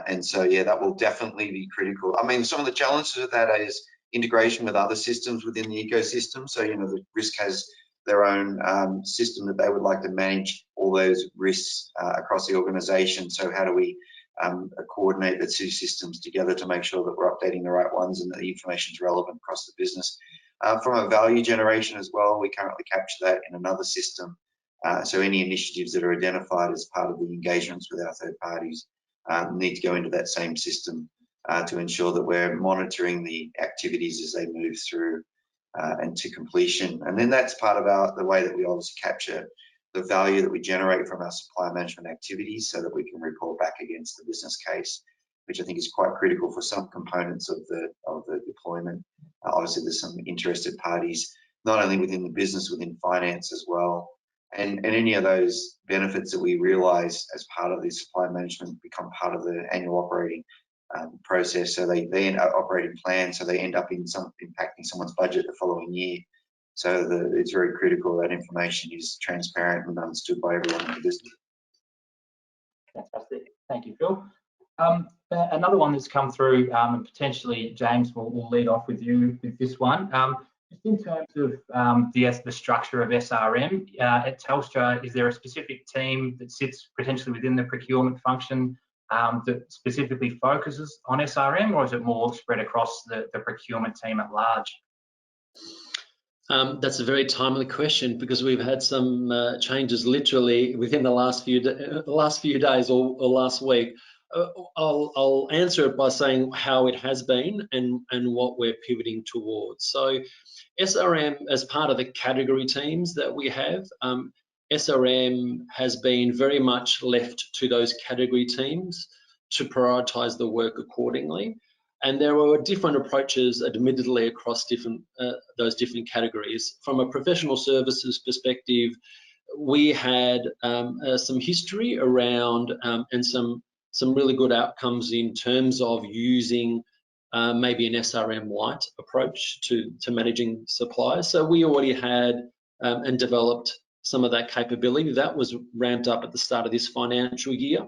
Speaker 6: And so, yeah, that will definitely be critical. I mean, some of the challenges of that is integration with other systems within the ecosystem. So, you know, the risk has their own system that they would like to manage all those risks across the organization. So how do we coordinate the two systems together to make sure that we're updating the right ones and that the information is relevant across the business? From a value generation as well, we currently capture that in another system. So any initiatives that are identified as part of the engagements with our third parties need to go into that same system to ensure that we're monitoring the activities as they move through and to completion. And then that's part of the way that we obviously capture the value that we generate from our supply management activities, so that we can report back against the business case, which I think is quite critical for some components of the deployment. Obviously, there's some interested parties, not only within the business, within finance as well. And any of those benefits that we realize as part of the supply management become part of the annual operating process. So they end up operating plans, so they end up impacting someone's budget the following year. So it's very critical that information is transparent and understood by everyone in the business.
Speaker 1: Fantastic, thank you, Phil. Another one that's come through, and potentially James will lead off with you with this one. Just in terms of the structure of SRM at Telstra, is there a specific team that sits potentially within the procurement function that specifically focuses on SRM, or is it more spread across the procurement team at large?
Speaker 3: That's a very timely question, because we've had some changes literally within the last few days or last week. I'll answer it by saying how it has been and what we're pivoting towards. So SRM, as part of the category teams that we have, SRM has been very much left to those category teams to prioritise the work accordingly. And there were different approaches, admittedly, across those different categories. From a professional services perspective, we had some history around and some really good outcomes in terms of using maybe an SRM light approach to managing suppliers. So we already had and developed some of that capability. That was ramped up at the start of this financial year.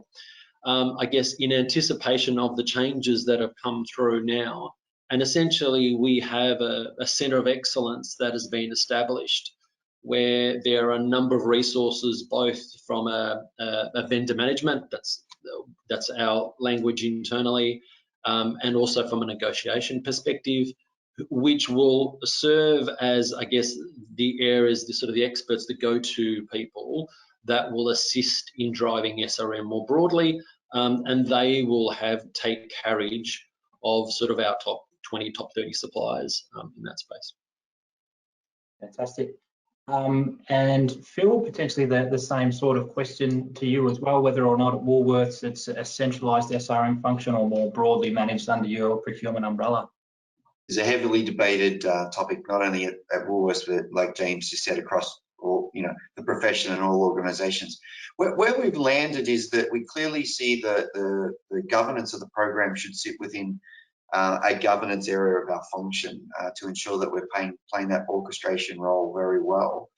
Speaker 3: I guess in anticipation of the changes that have come through now. And essentially we have a centre of excellence that has been established, where there are a number of resources, both from a vendor management, that's our language internally, and also from a negotiation perspective, which will serve as, I guess, the areas, the experts, the go-to people that will assist in driving SRM more broadly, and they will take carriage of sort of our top 20, top 30 suppliers in that space.
Speaker 1: Fantastic. And Phil, potentially the same sort of question to you as well, whether or not at Woolworths it's a centralised SRM function or more broadly managed under your procurement umbrella.
Speaker 6: It's a heavily debated topic, not only at Woolworths, but like James just said, across all, the profession and all organisations. Where we've landed is that we clearly see the governance of the program should sit within a governance area of our function to ensure that we're playing that orchestration role very well.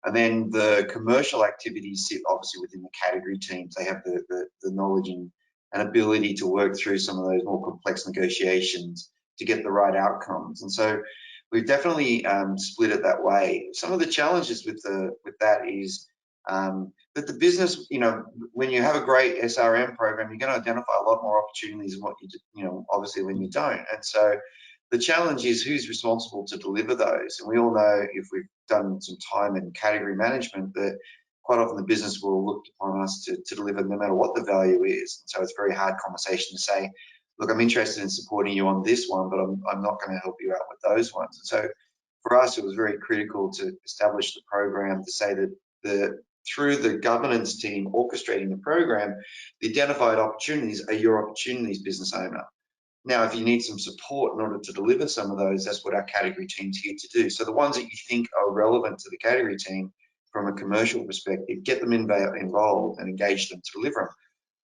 Speaker 6: And then the commercial activities sit obviously within the category teams. They have the knowledge and ability to work through some of those more complex negotiations to get the right outcomes. And so we've definitely split it that way. Some of the challenges with that is that the business, when you have a great SRM program, you're going to identify a lot more opportunities than what obviously when you don't. And so the challenge is who's responsible to deliver those. And we all know, if we've done some time in category management, that quite often the business will look upon us to deliver no matter what the value is. And so it's a very hard conversation to say, look, I'm interested in supporting you on this one, but I'm not going to help you out with those ones. And so for us, it was very critical to establish the program to say that through the governance team orchestrating the program, the identified opportunities are your opportunities, business owner. Now, if you need some support in order to deliver some of those, that's what our category team's here to do. So the ones that you think are relevant to the category team from a commercial perspective, get them involved and engage them to deliver them.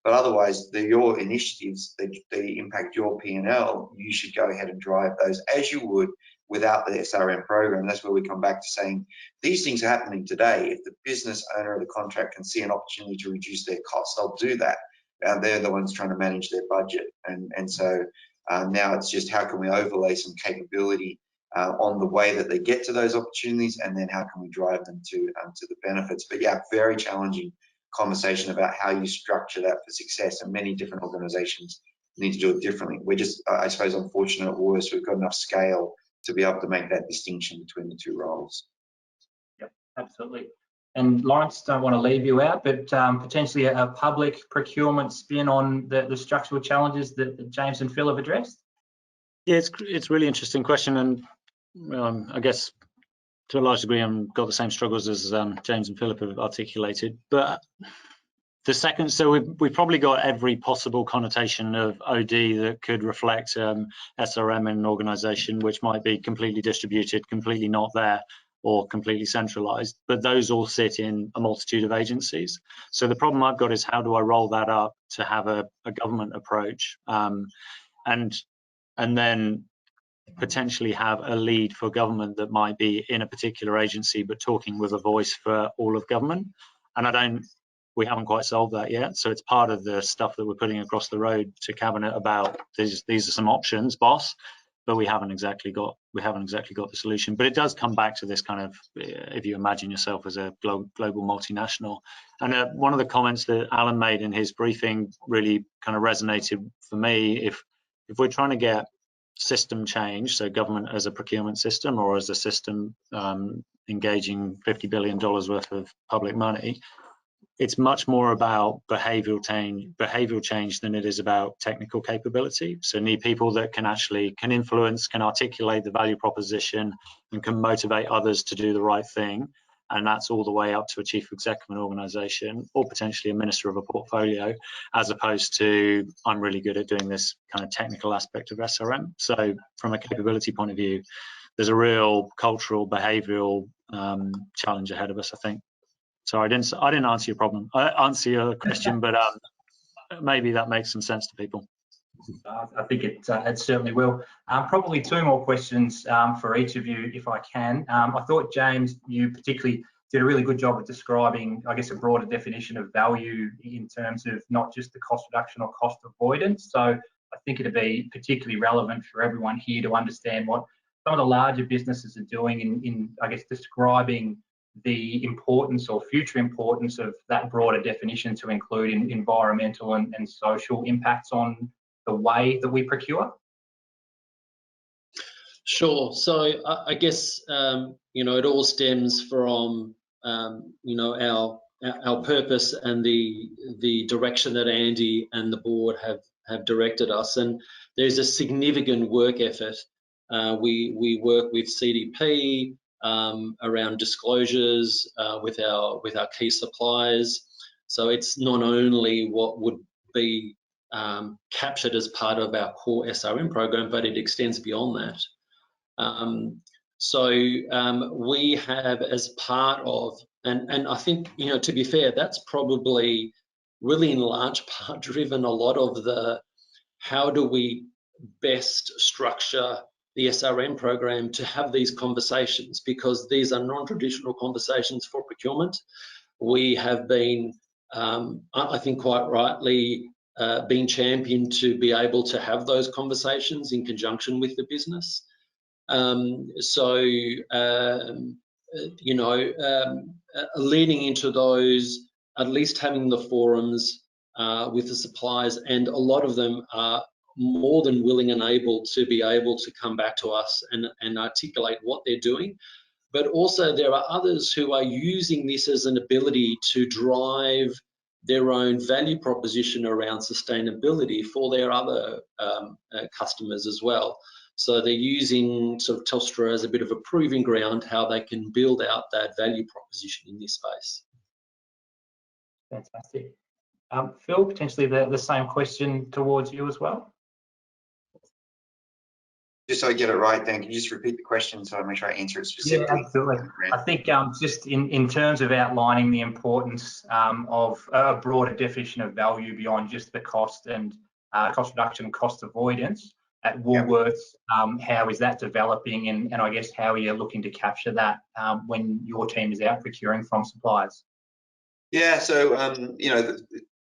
Speaker 6: But otherwise, they're your initiatives, they impact your P&L. You should go ahead and drive those as you would without the SRM program. That's where we come back to saying these things are happening today. If the business owner of the contract can see an opportunity to reduce their costs, they'll do that. They're the ones trying to manage their budget. And so now it's just how can we overlay some capability on the way that they get to those opportunities, and then how can we drive them to the benefits. But yeah, very challenging conversation about how you structure that for success, and many different organizations need to do it differently. We're just, I suppose, unfortunate at Woolworths, we've got enough scale to be able to make that distinction between the two roles.
Speaker 1: Yep, absolutely. And Lawrence, don't want to leave you out, but potentially a public procurement spin on the structural challenges that James and Phil have addressed?
Speaker 5: Yeah, it's a really interesting question, and I guess to a large degree I've got the same struggles as James and Philip have articulated. But the second, so we've probably got every possible connotation of OD that could reflect SRM in an organisation, which might be completely distributed, completely not there, or completely centralised. But those all sit in a multitude of agencies. So the problem I've got is how do I roll that up to have a government approach, and then potentially have a lead for government that might be in a particular agency but talking with a voice for all of government. And we haven't quite solved that yet, so it's part of the stuff that we're putting across the road to cabinet about these are some options, boss, but we haven't exactly got the solution. But it does come back to this kind of, if you imagine yourself as a global multinational. And one of the comments that Alan made in his briefing really kind of resonated for me. If we're trying to get system change, so government as a procurement system or as a system engaging $50 billion worth of public money, it's much more about behavioural change than it is about technical capability. So need people that can influence, can articulate the value proposition, and can motivate others to do the right thing. And that's all the way up to a chief exec of an organisation, or potentially a minister of a portfolio, as opposed to I'm really good at doing this kind of technical aspect of SRM. So from a capability point of view, there's a real cultural, behavioural challenge ahead of us, I think. So I didn't answer your problem. I answer your question, but maybe that makes some sense to people.
Speaker 1: I think it certainly will. Probably two more questions for each of you, if I can. I thought, James, you particularly did a really good job of describing, I guess, a broader definition of value in terms of not just the cost reduction or cost avoidance. So I think it'd be particularly relevant for everyone here to understand what some of the larger businesses are doing in I guess, describing the importance or future importance of that broader definition to include environmental and social impacts on the way that we procure?
Speaker 3: Sure. So I guess, it all stems from, our our purpose and the direction that Andy and the board have directed us. And there's a significant work effort. We work with CDP around disclosures with our key suppliers. So it's not only what would be captured as part of our core SRM program, but it extends beyond that. So we have, as part of, and I think, you know, to be fair, that's probably really in large part driven a lot of the how do we best structure the SRM program to have these conversations, because these are non-traditional conversations for procurement. We have been, I think quite rightly, been championed to be able to have those conversations in conjunction with the business. You know, leading into those, at least having the forums with the suppliers, and a lot of them are more than willing and able to come back to us and articulate what they're doing. But also there are others who are using this as an ability to drive their own value proposition around sustainability for their other customers as well. So they're using sort of Telstra as a bit of a proving ground how they can build out that value proposition in this space.
Speaker 1: Fantastic. Phil, potentially the same question towards you as well.
Speaker 6: Just so I get it right, Dan, can you just repeat the question so I make sure I answer it specifically?
Speaker 1: Yeah, absolutely. I think just in terms of outlining the importance of a broader definition of value beyond just the cost and cost reduction and cost avoidance at Woolworths, how is that developing, and I guess how are you looking to capture that when your team is out procuring from suppliers?
Speaker 6: Yeah, so you know,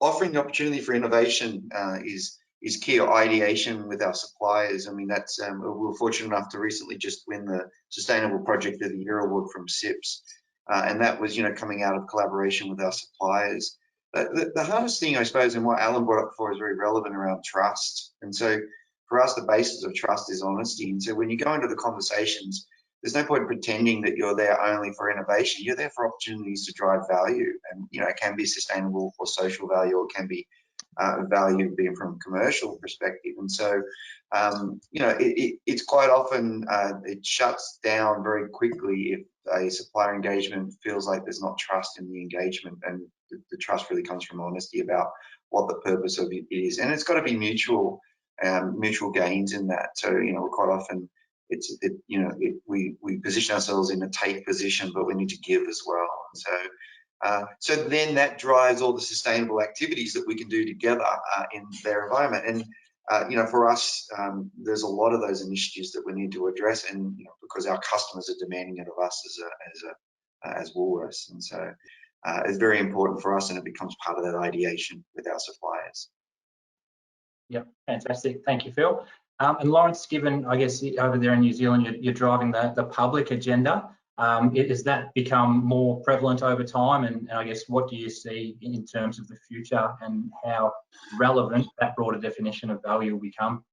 Speaker 6: offering the opportunity for innovation is key, or ideation with our suppliers. I mean, that's we were fortunate enough to recently just win the Sustainable Project of the Year award from SIPS, and that was, you know, coming out of collaboration with our suppliers. The hardest thing, I suppose, and what Alan brought up before, is very relevant around trust. And so for us, the basis of trust is honesty. And so when you go into the conversations, there's no point pretending that you're there only for innovation. You're there for opportunities to drive value, and you know, it can be sustainable or social value, or it can be value being from a commercial perspective. And so you know, it's quite often it shuts down very quickly if a supplier engagement feels like there's not trust in the engagement, and the trust really comes from honesty about what the purpose of it is, and it's got to be mutual gains in that. So you know, quite often we position ourselves in a take position, but we need to give as well. And so then that drives all the sustainable activities that we can do together in their environment. And you know, for us, there's a lot of those initiatives that we need to address, and you know, because our customers are demanding it of us as Woolworths. And so it's very important for us, and it becomes part of that ideation with our suppliers.
Speaker 1: Yeah, fantastic. Thank you, Phil. And Lawrence, given, I guess, over there in New Zealand, you're driving the public agenda. Has that become more prevalent over time? And I guess, what do you see in terms of the future, and how relevant that broader definition of value will become?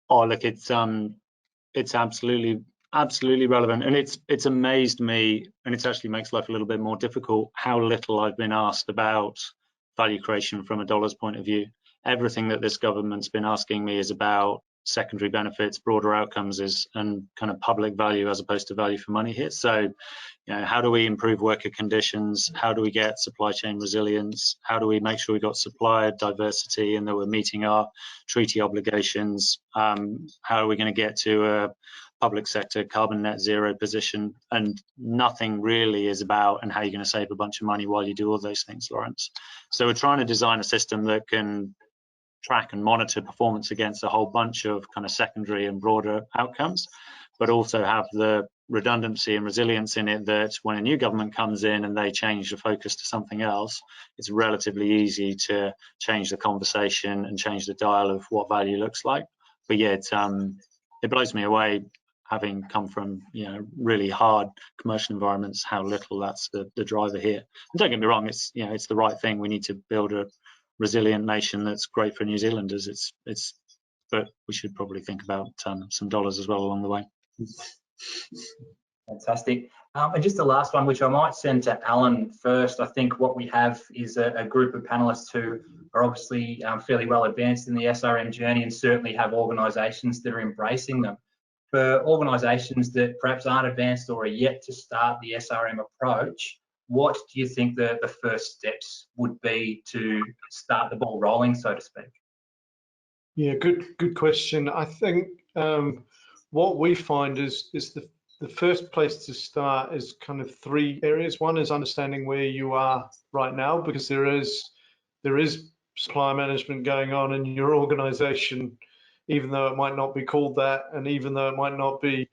Speaker 5: Oh, look, it's absolutely relevant, and it's amazed me, and it actually makes life a little bit more difficult how little I've been asked about value creation from a dollar's point of view. Everything that this government's been asking me is about secondary benefits, broader outcomes, and kind of public value as opposed to value for money here. So, you know, how do we improve worker conditions? How do we get supply chain resilience? How do we make sure we got supplier diversity and that we're meeting our treaty obligations? How are we going to get to a public sector carbon net zero position? And nothing really is about, and how you're going to save a bunch of money while you do all those things, Lawrence. So we're trying to design a system that can track and monitor performance against a whole bunch of kind of secondary and broader outcomes, but also have the redundancy and resilience in it that when a new government comes in and they change the focus to something else, it's relatively easy to change the conversation and change the dial of what value looks like. But yeah, it blows me away, having come from, you know, really hard commercial environments, how little that's the driver here. And don't get me wrong, it's, you know, it's the right thing. We need to build a resilient nation that's great for New Zealanders. But we should probably think about some dollars as well along the way.
Speaker 1: Fantastic. And just the last one, which I might send to Alan first. I think what we have is a group of panelists who are obviously fairly well advanced in the SRM journey and certainly have organisations that are embracing them. For organisations that perhaps aren't advanced or are yet to start the SRM approach, what do you think the first steps would be to start the ball rolling, so to speak?
Speaker 2: Yeah, good question. I think what we find is the first place to start is kind of 3 areas. One is understanding where you are right now, because there is supply management going on in your organization, even though it might not be called that, and even though it might not be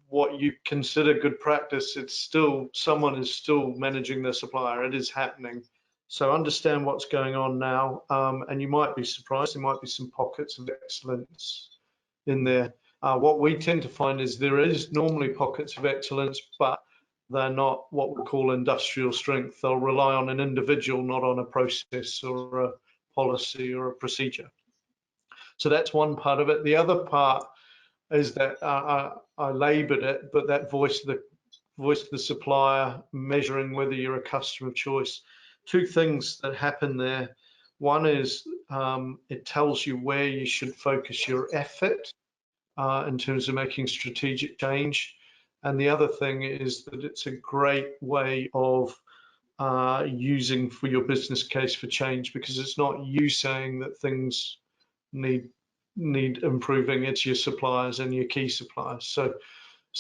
Speaker 2: what you consider good practice, it's still, someone is still managing their supplier. It is happening. So understand what's going on now, and you might be surprised. There might be some pockets of excellence in there. What we tend to find is there is normally pockets of excellence, but they're not what we call industrial strength. They'll rely on an individual, not on a process or a policy or a procedure. So that's one part of it. The other part is that I laboured it, but that voice of the supplier, measuring whether you're a customer of choice. 2 things that happen there. One is it tells you where you should focus your effort in terms of making strategic change. And the other thing is that it's a great way of using for your business case for change, because it's not you saying that things need improving, it's your suppliers and your key suppliers. So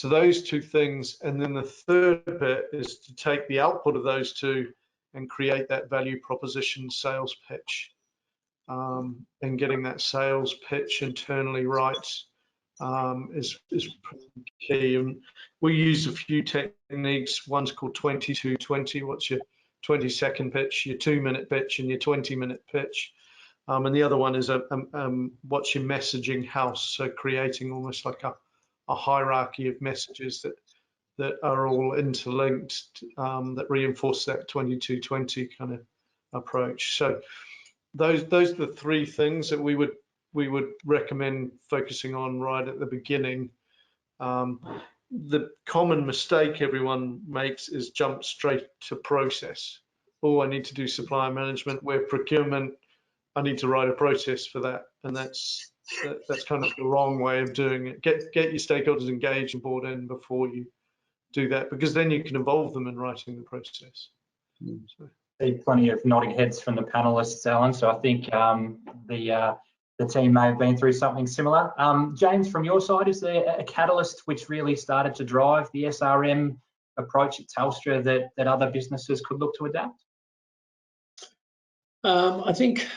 Speaker 2: those 2 things. And then the third bit is to take the output of those 2 and create that value proposition sales pitch. And getting that sales pitch internally right is pretty key. And we use a few techniques. One's called 20-2-20. What's your 20-second pitch, your 2-minute pitch, and your 20-minute pitch. And the other one is what's your messaging house? So creating almost like a hierarchy of messages that are all interlinked, that reinforce that 20-2-20 kind of approach. So those are the 3 things that we would recommend focusing on right at the beginning. The common mistake everyone makes is jump straight to process. Oh, I need to do supply management. Where procurement, I need to write a process for that, and that's kind of the wrong way of doing it. Get your stakeholders engaged and bought in before you do that, because then you can involve them in writing the process. So.
Speaker 1: Plenty of nodding heads from the panelists, Alan. So I think the team may have been through something similar. James, from your side, is there a catalyst which really started to drive the SRM approach at Telstra that other businesses could look to adapt?
Speaker 3: I think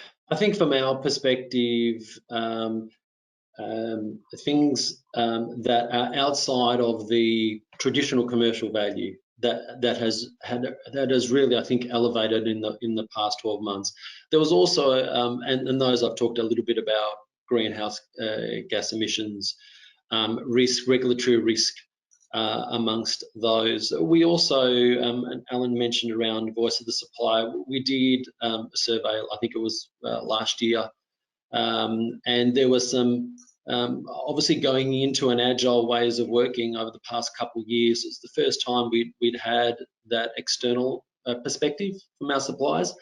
Speaker 3: from our perspective, things that are outside of the traditional commercial value that has really, I think, elevated in the past 12 months. There was also, and those I've talked a little bit about, greenhouse gas emissions, risk, regulatory risk amongst those. We also, and Alan mentioned around voice of the supplier, we did a survey, I think it was last year, and there was some, obviously going into an agile ways of working over the past couple of years. It's the first time we'd had that external perspective from our suppliers.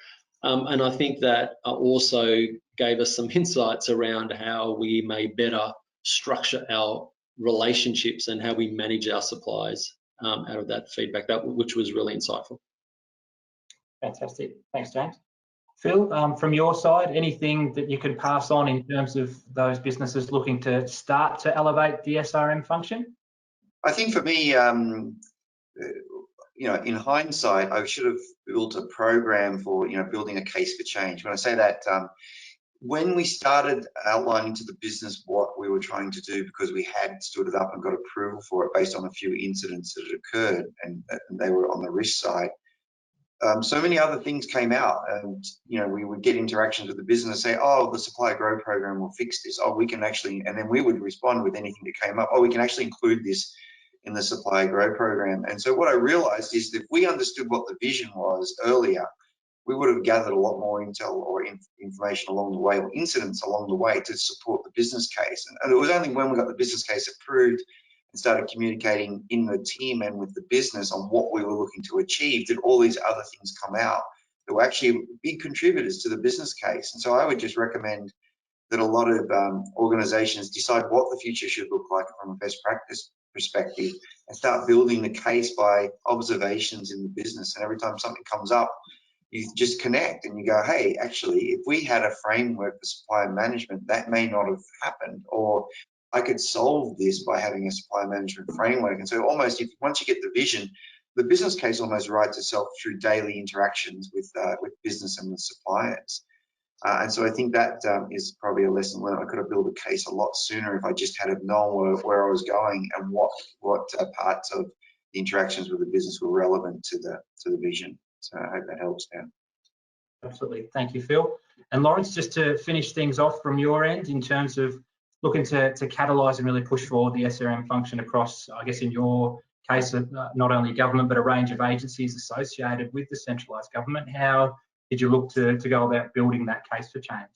Speaker 3: And I think that also gave us some insights around how we may better structure our relationships and how we manage our suppliers out of that feedback, which was really insightful.
Speaker 1: Fantastic. Thanks, James. Phil, from your side, anything that you could pass on in terms of those businesses looking to start to elevate the SRM function?
Speaker 6: I think for me, in hindsight, I should have built a program for, building a case for change. When I say that, when we started outlining to the business what we were trying to do, because we had stood it up and got approval for it based on a few incidents that had occurred, and they were on the risk side, so many other things came out, and we would get interactions with the business, say, oh, the Supplier Grow program will fix this. Oh, we can actually, and then we would respond with anything that came up. Oh, we can actually include this in the Supplier Grow program. And so what I realized is that if we understood what the vision was earlier, we would have gathered a lot more intel or information along the way, or incidents along the way, to support the business case. And it was only when we got the business case approved and and started communicating in the team and with the business on what we were looking to achieve, did all these other things come out that were actually big contributors to the business case. And so I would just recommend that a lot of organizations decide what the future should look like from a best practice perspective and start building the case by observations in the business. And every time something comes up, you just connect and you go, hey, actually, if we had a framework for supplier management, that may not have happened, or I could solve this by having a supplier management framework. And so almost once you get the vision, the business case almost writes itself through daily interactions with business and with suppliers. And so I think that is probably a lesson learned. I could have built a case a lot sooner if I just had known where I was going and what parts of the interactions with the business were relevant to the vision. So I hope that helps now.
Speaker 1: Absolutely. Thank you, Phil. And Lawrence, just to finish things off from your end in terms of looking to catalyse and really push forward the SRM function across, I guess in your case, not only government, but a range of agencies associated with the centralised government. How did you look to go about building that case for change?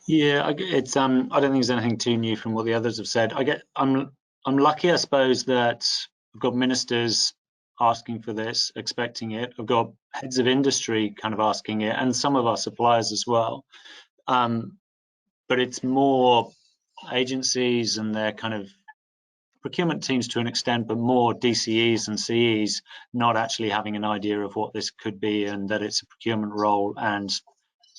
Speaker 5: Yeah, it's I don't think there's anything too new from what the others have said. I'm lucky, I suppose, that I've got ministers asking for this, expecting it. I've got heads of industry kind of asking it, and some of our suppliers as well. But it's more agencies and their kind of procurement teams to an extent, but more DCEs and CEs not actually having an idea of what this could be and that it's a procurement role, and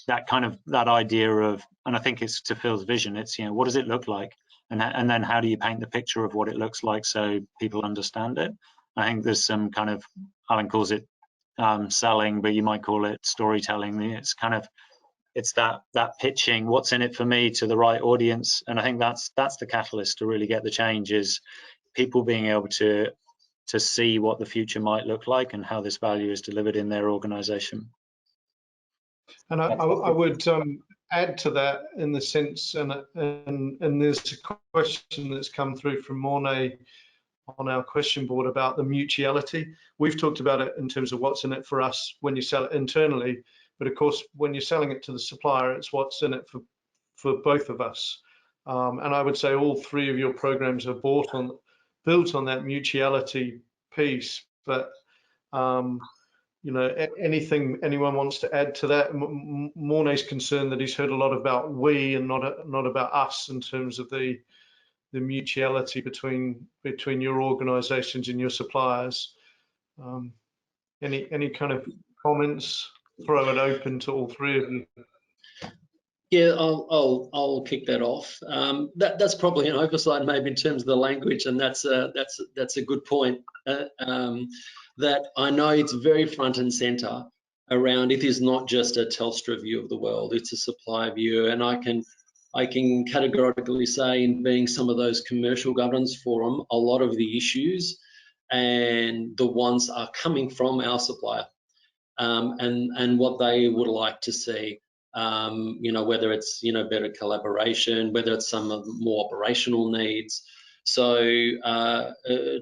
Speaker 5: that idea of, and I think it's to Phil's vision, it's, you know, what does it look like, and then how do you paint the picture of what it looks like so people understand it. I think there's some kind of, Alan calls it selling, but you might call it storytelling. It's kind of, it's that pitching what's in it for me to the right audience, and I think that's the catalyst to really get the change, is people being able to see what the future might look like and how this value is delivered in their organisation.
Speaker 2: And I would add to that in the sense, and there's a question that's come through from Mornay on our question board about the mutuality. We've talked about it in terms of what's in it for us when you sell it internally, but of course, when you're selling it to the supplier, it's what's in it for both of us. And I would say all three of your programs are built on that mutuality piece. But you know, anything anyone wants to add to that? Mornay's concerned that he's heard a lot about we and not about us in terms of the mutuality between your organisations and your suppliers. Any kind of comments? Throw it open to all three of you.
Speaker 3: Yeah, I'll kick that off. That's probably an oversight, maybe in terms of the language, and that's a good point. That I know it's very front and centre around. It is not just a Telstra view of the world; it's a supplier view, and I can categorically say, in being some of those commercial governance forum, a lot of the issues and the ones are coming from our supplier, and what they would like to see. You know, whether it's, you know, better collaboration, whether it's some of the more operational needs. So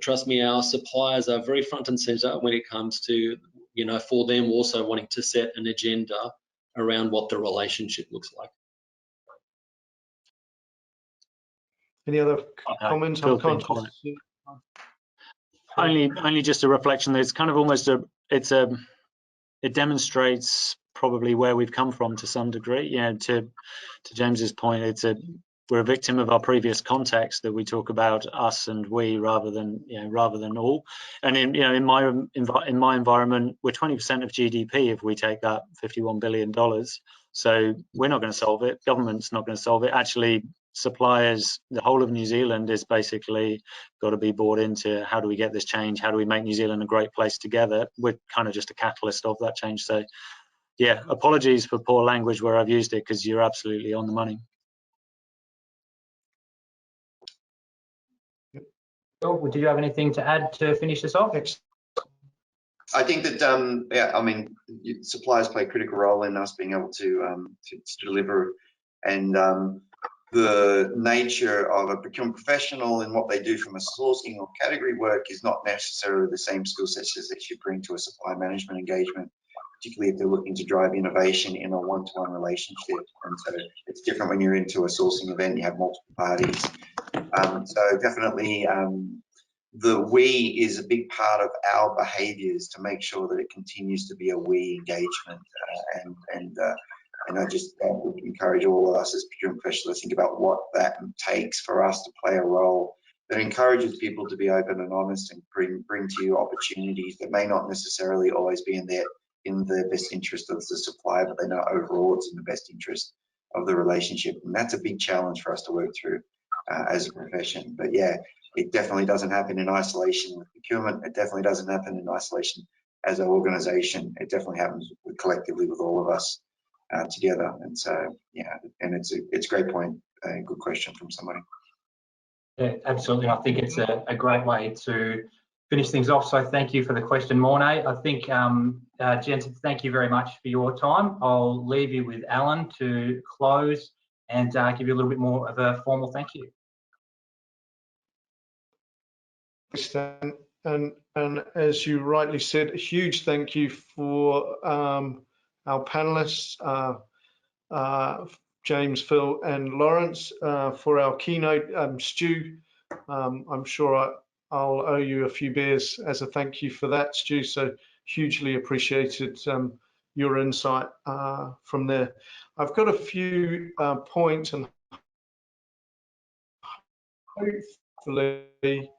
Speaker 3: trust me, our suppliers are very front and centre when it comes to, you know, for them also wanting to set an agenda around what the relationship looks like.
Speaker 2: Any other comments? I'm conscious.
Speaker 5: Only just a reflection that it's kind of almost it demonstrates probably where we've come from to some degree. You know, to James's point, we're a victim of our previous context, that we talk about us and we rather than all. And in my environment, we're 20% of GDP if we take that $51 billion. So we're not going to solve it. Government's not going to solve it. Actually, suppliers, the whole of New Zealand is basically got to be bought into how do we get this change? How do we make New Zealand a great place together? We're kind of just a catalyst of that change. So yeah, apologies for poor language where I've used it, because you're absolutely on the money.
Speaker 1: Phil, did you have anything to add to finish this off?
Speaker 6: I think that yeah, I mean, suppliers play a critical role in us being able to deliver, and the nature of a procurement professional and what they do from a sourcing or category work is not necessarily the same skill sets as that you bring to a supply management engagement, particularly if they're looking to drive innovation in a one-to-one relationship. And so it's different when you're into a sourcing event, you have multiple parties. So definitely the we is a big part of our behaviours to make sure that it continues to be a we engagement. And I just would encourage all of us as procurement professionals to think about what that takes for us to play a role that encourages people to be open and honest and bring to you opportunities that may not necessarily always be in the best interest of the supplier, but they know overall it's in the best interest of the relationship. And that's a big challenge for us to work through as a profession. But yeah, it definitely doesn't happen in isolation with procurement. It definitely doesn't happen in isolation as an organisation. It definitely happens collectively with all of us together. And so, yeah, and it's a great point, a good question from somebody.
Speaker 1: Yeah, absolutely. I think it's a great way to finish things off. So thank you for the question, Mornay. I think, gents, thank you very much for your time. I'll leave you with Alan to close and give you a little bit more of a formal thank you.
Speaker 2: Stan, and as you rightly said, a huge thank you for our panelists, James, Phil and Lawrence, for our keynote. Stu, I'm sure I'll owe you a few beers as a thank you for that, Stu, so hugely appreciated your insight from there. I've got a few points, and hopefully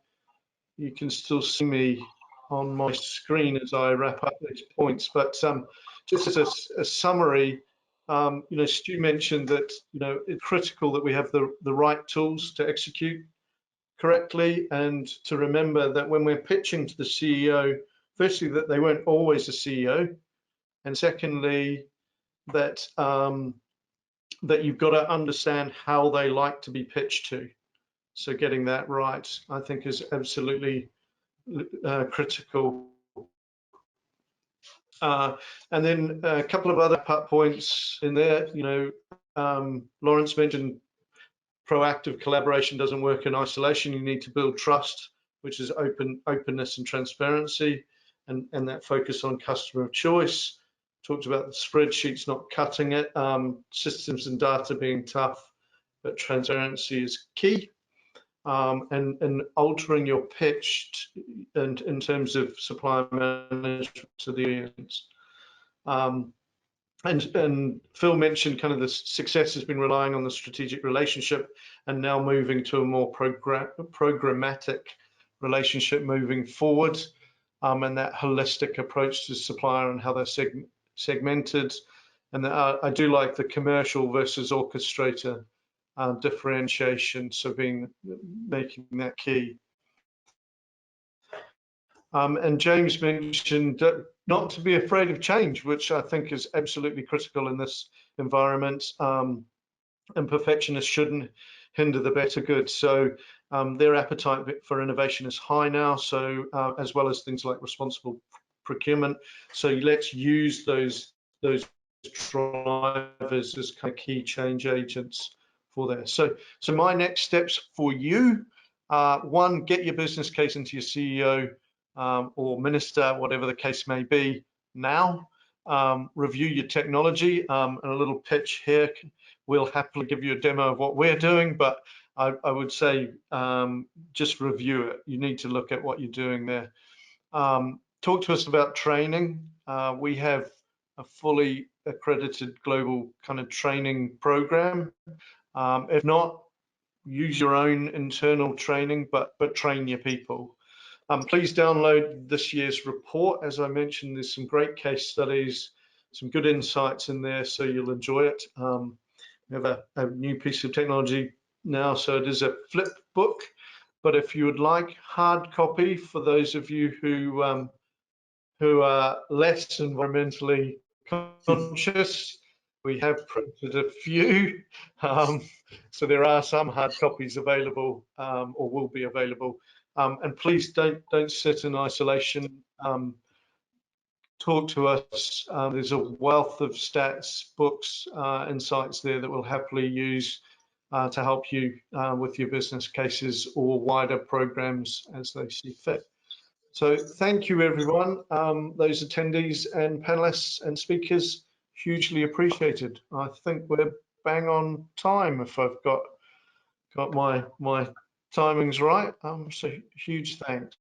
Speaker 2: you can still see me on my screen as I wrap up these points. But just as a summary, you know, Stu mentioned that, you know, it's critical that we have the right tools to execute correctly, and to remember that when we're pitching to the CEO, firstly, that they weren't always a CEO, and secondly, that that you've got to understand how they like to be pitched to. So getting that right, I think, is absolutely critical. And then a couple of other points in there. You know, Lawrence mentioned proactive collaboration doesn't work in isolation. You need to build trust, which is openness and transparency, and that focus on customer of choice. Talked about the spreadsheets not cutting it, systems and data being tough, but transparency is key. And altering your pitch in terms of supplier management to the audience. And Phil mentioned kind of the success has been relying on the strategic relationship and now moving to a more programmatic relationship moving forward, and that holistic approach to supplier and how they're segmented. And I do like the commercial versus orchestrator differentiation, so making that key. And James mentioned not to be afraid of change, which I think is absolutely critical in this environment. And perfectionists shouldn't hinder the better good. So their appetite for innovation is high now. So as well as things like responsible procurement. So let's use those drivers as kind of key change agents for there. So my next steps for you, one, get your business case into your CEO or minister, whatever the case may be now. Review your technology, and a little pitch here. We'll happily give you a demo of what we're doing, but I would say just review it. You need to look at what you're doing there. Talk to us about training. We have a fully accredited global kind of training program. If not, use your own internal training, but train your people. Please download this year's report. As I mentioned, there's some great case studies, some good insights in there, so you'll enjoy it. We have a new piece of technology now, so it is a flip book. But if you would like hard copy, for those of you who are less environmentally conscious, we have printed a few. So there are some hard copies available, or will be available. And please don't sit in isolation. Talk to us. There's a wealth of stats, books, insights there that we'll happily use to help you with your business cases or wider programs as they see fit. So thank you, everyone. Those attendees and panelists and speakers, hugely appreciated. I think we're bang on time if I've got my timing's right. So huge thanks.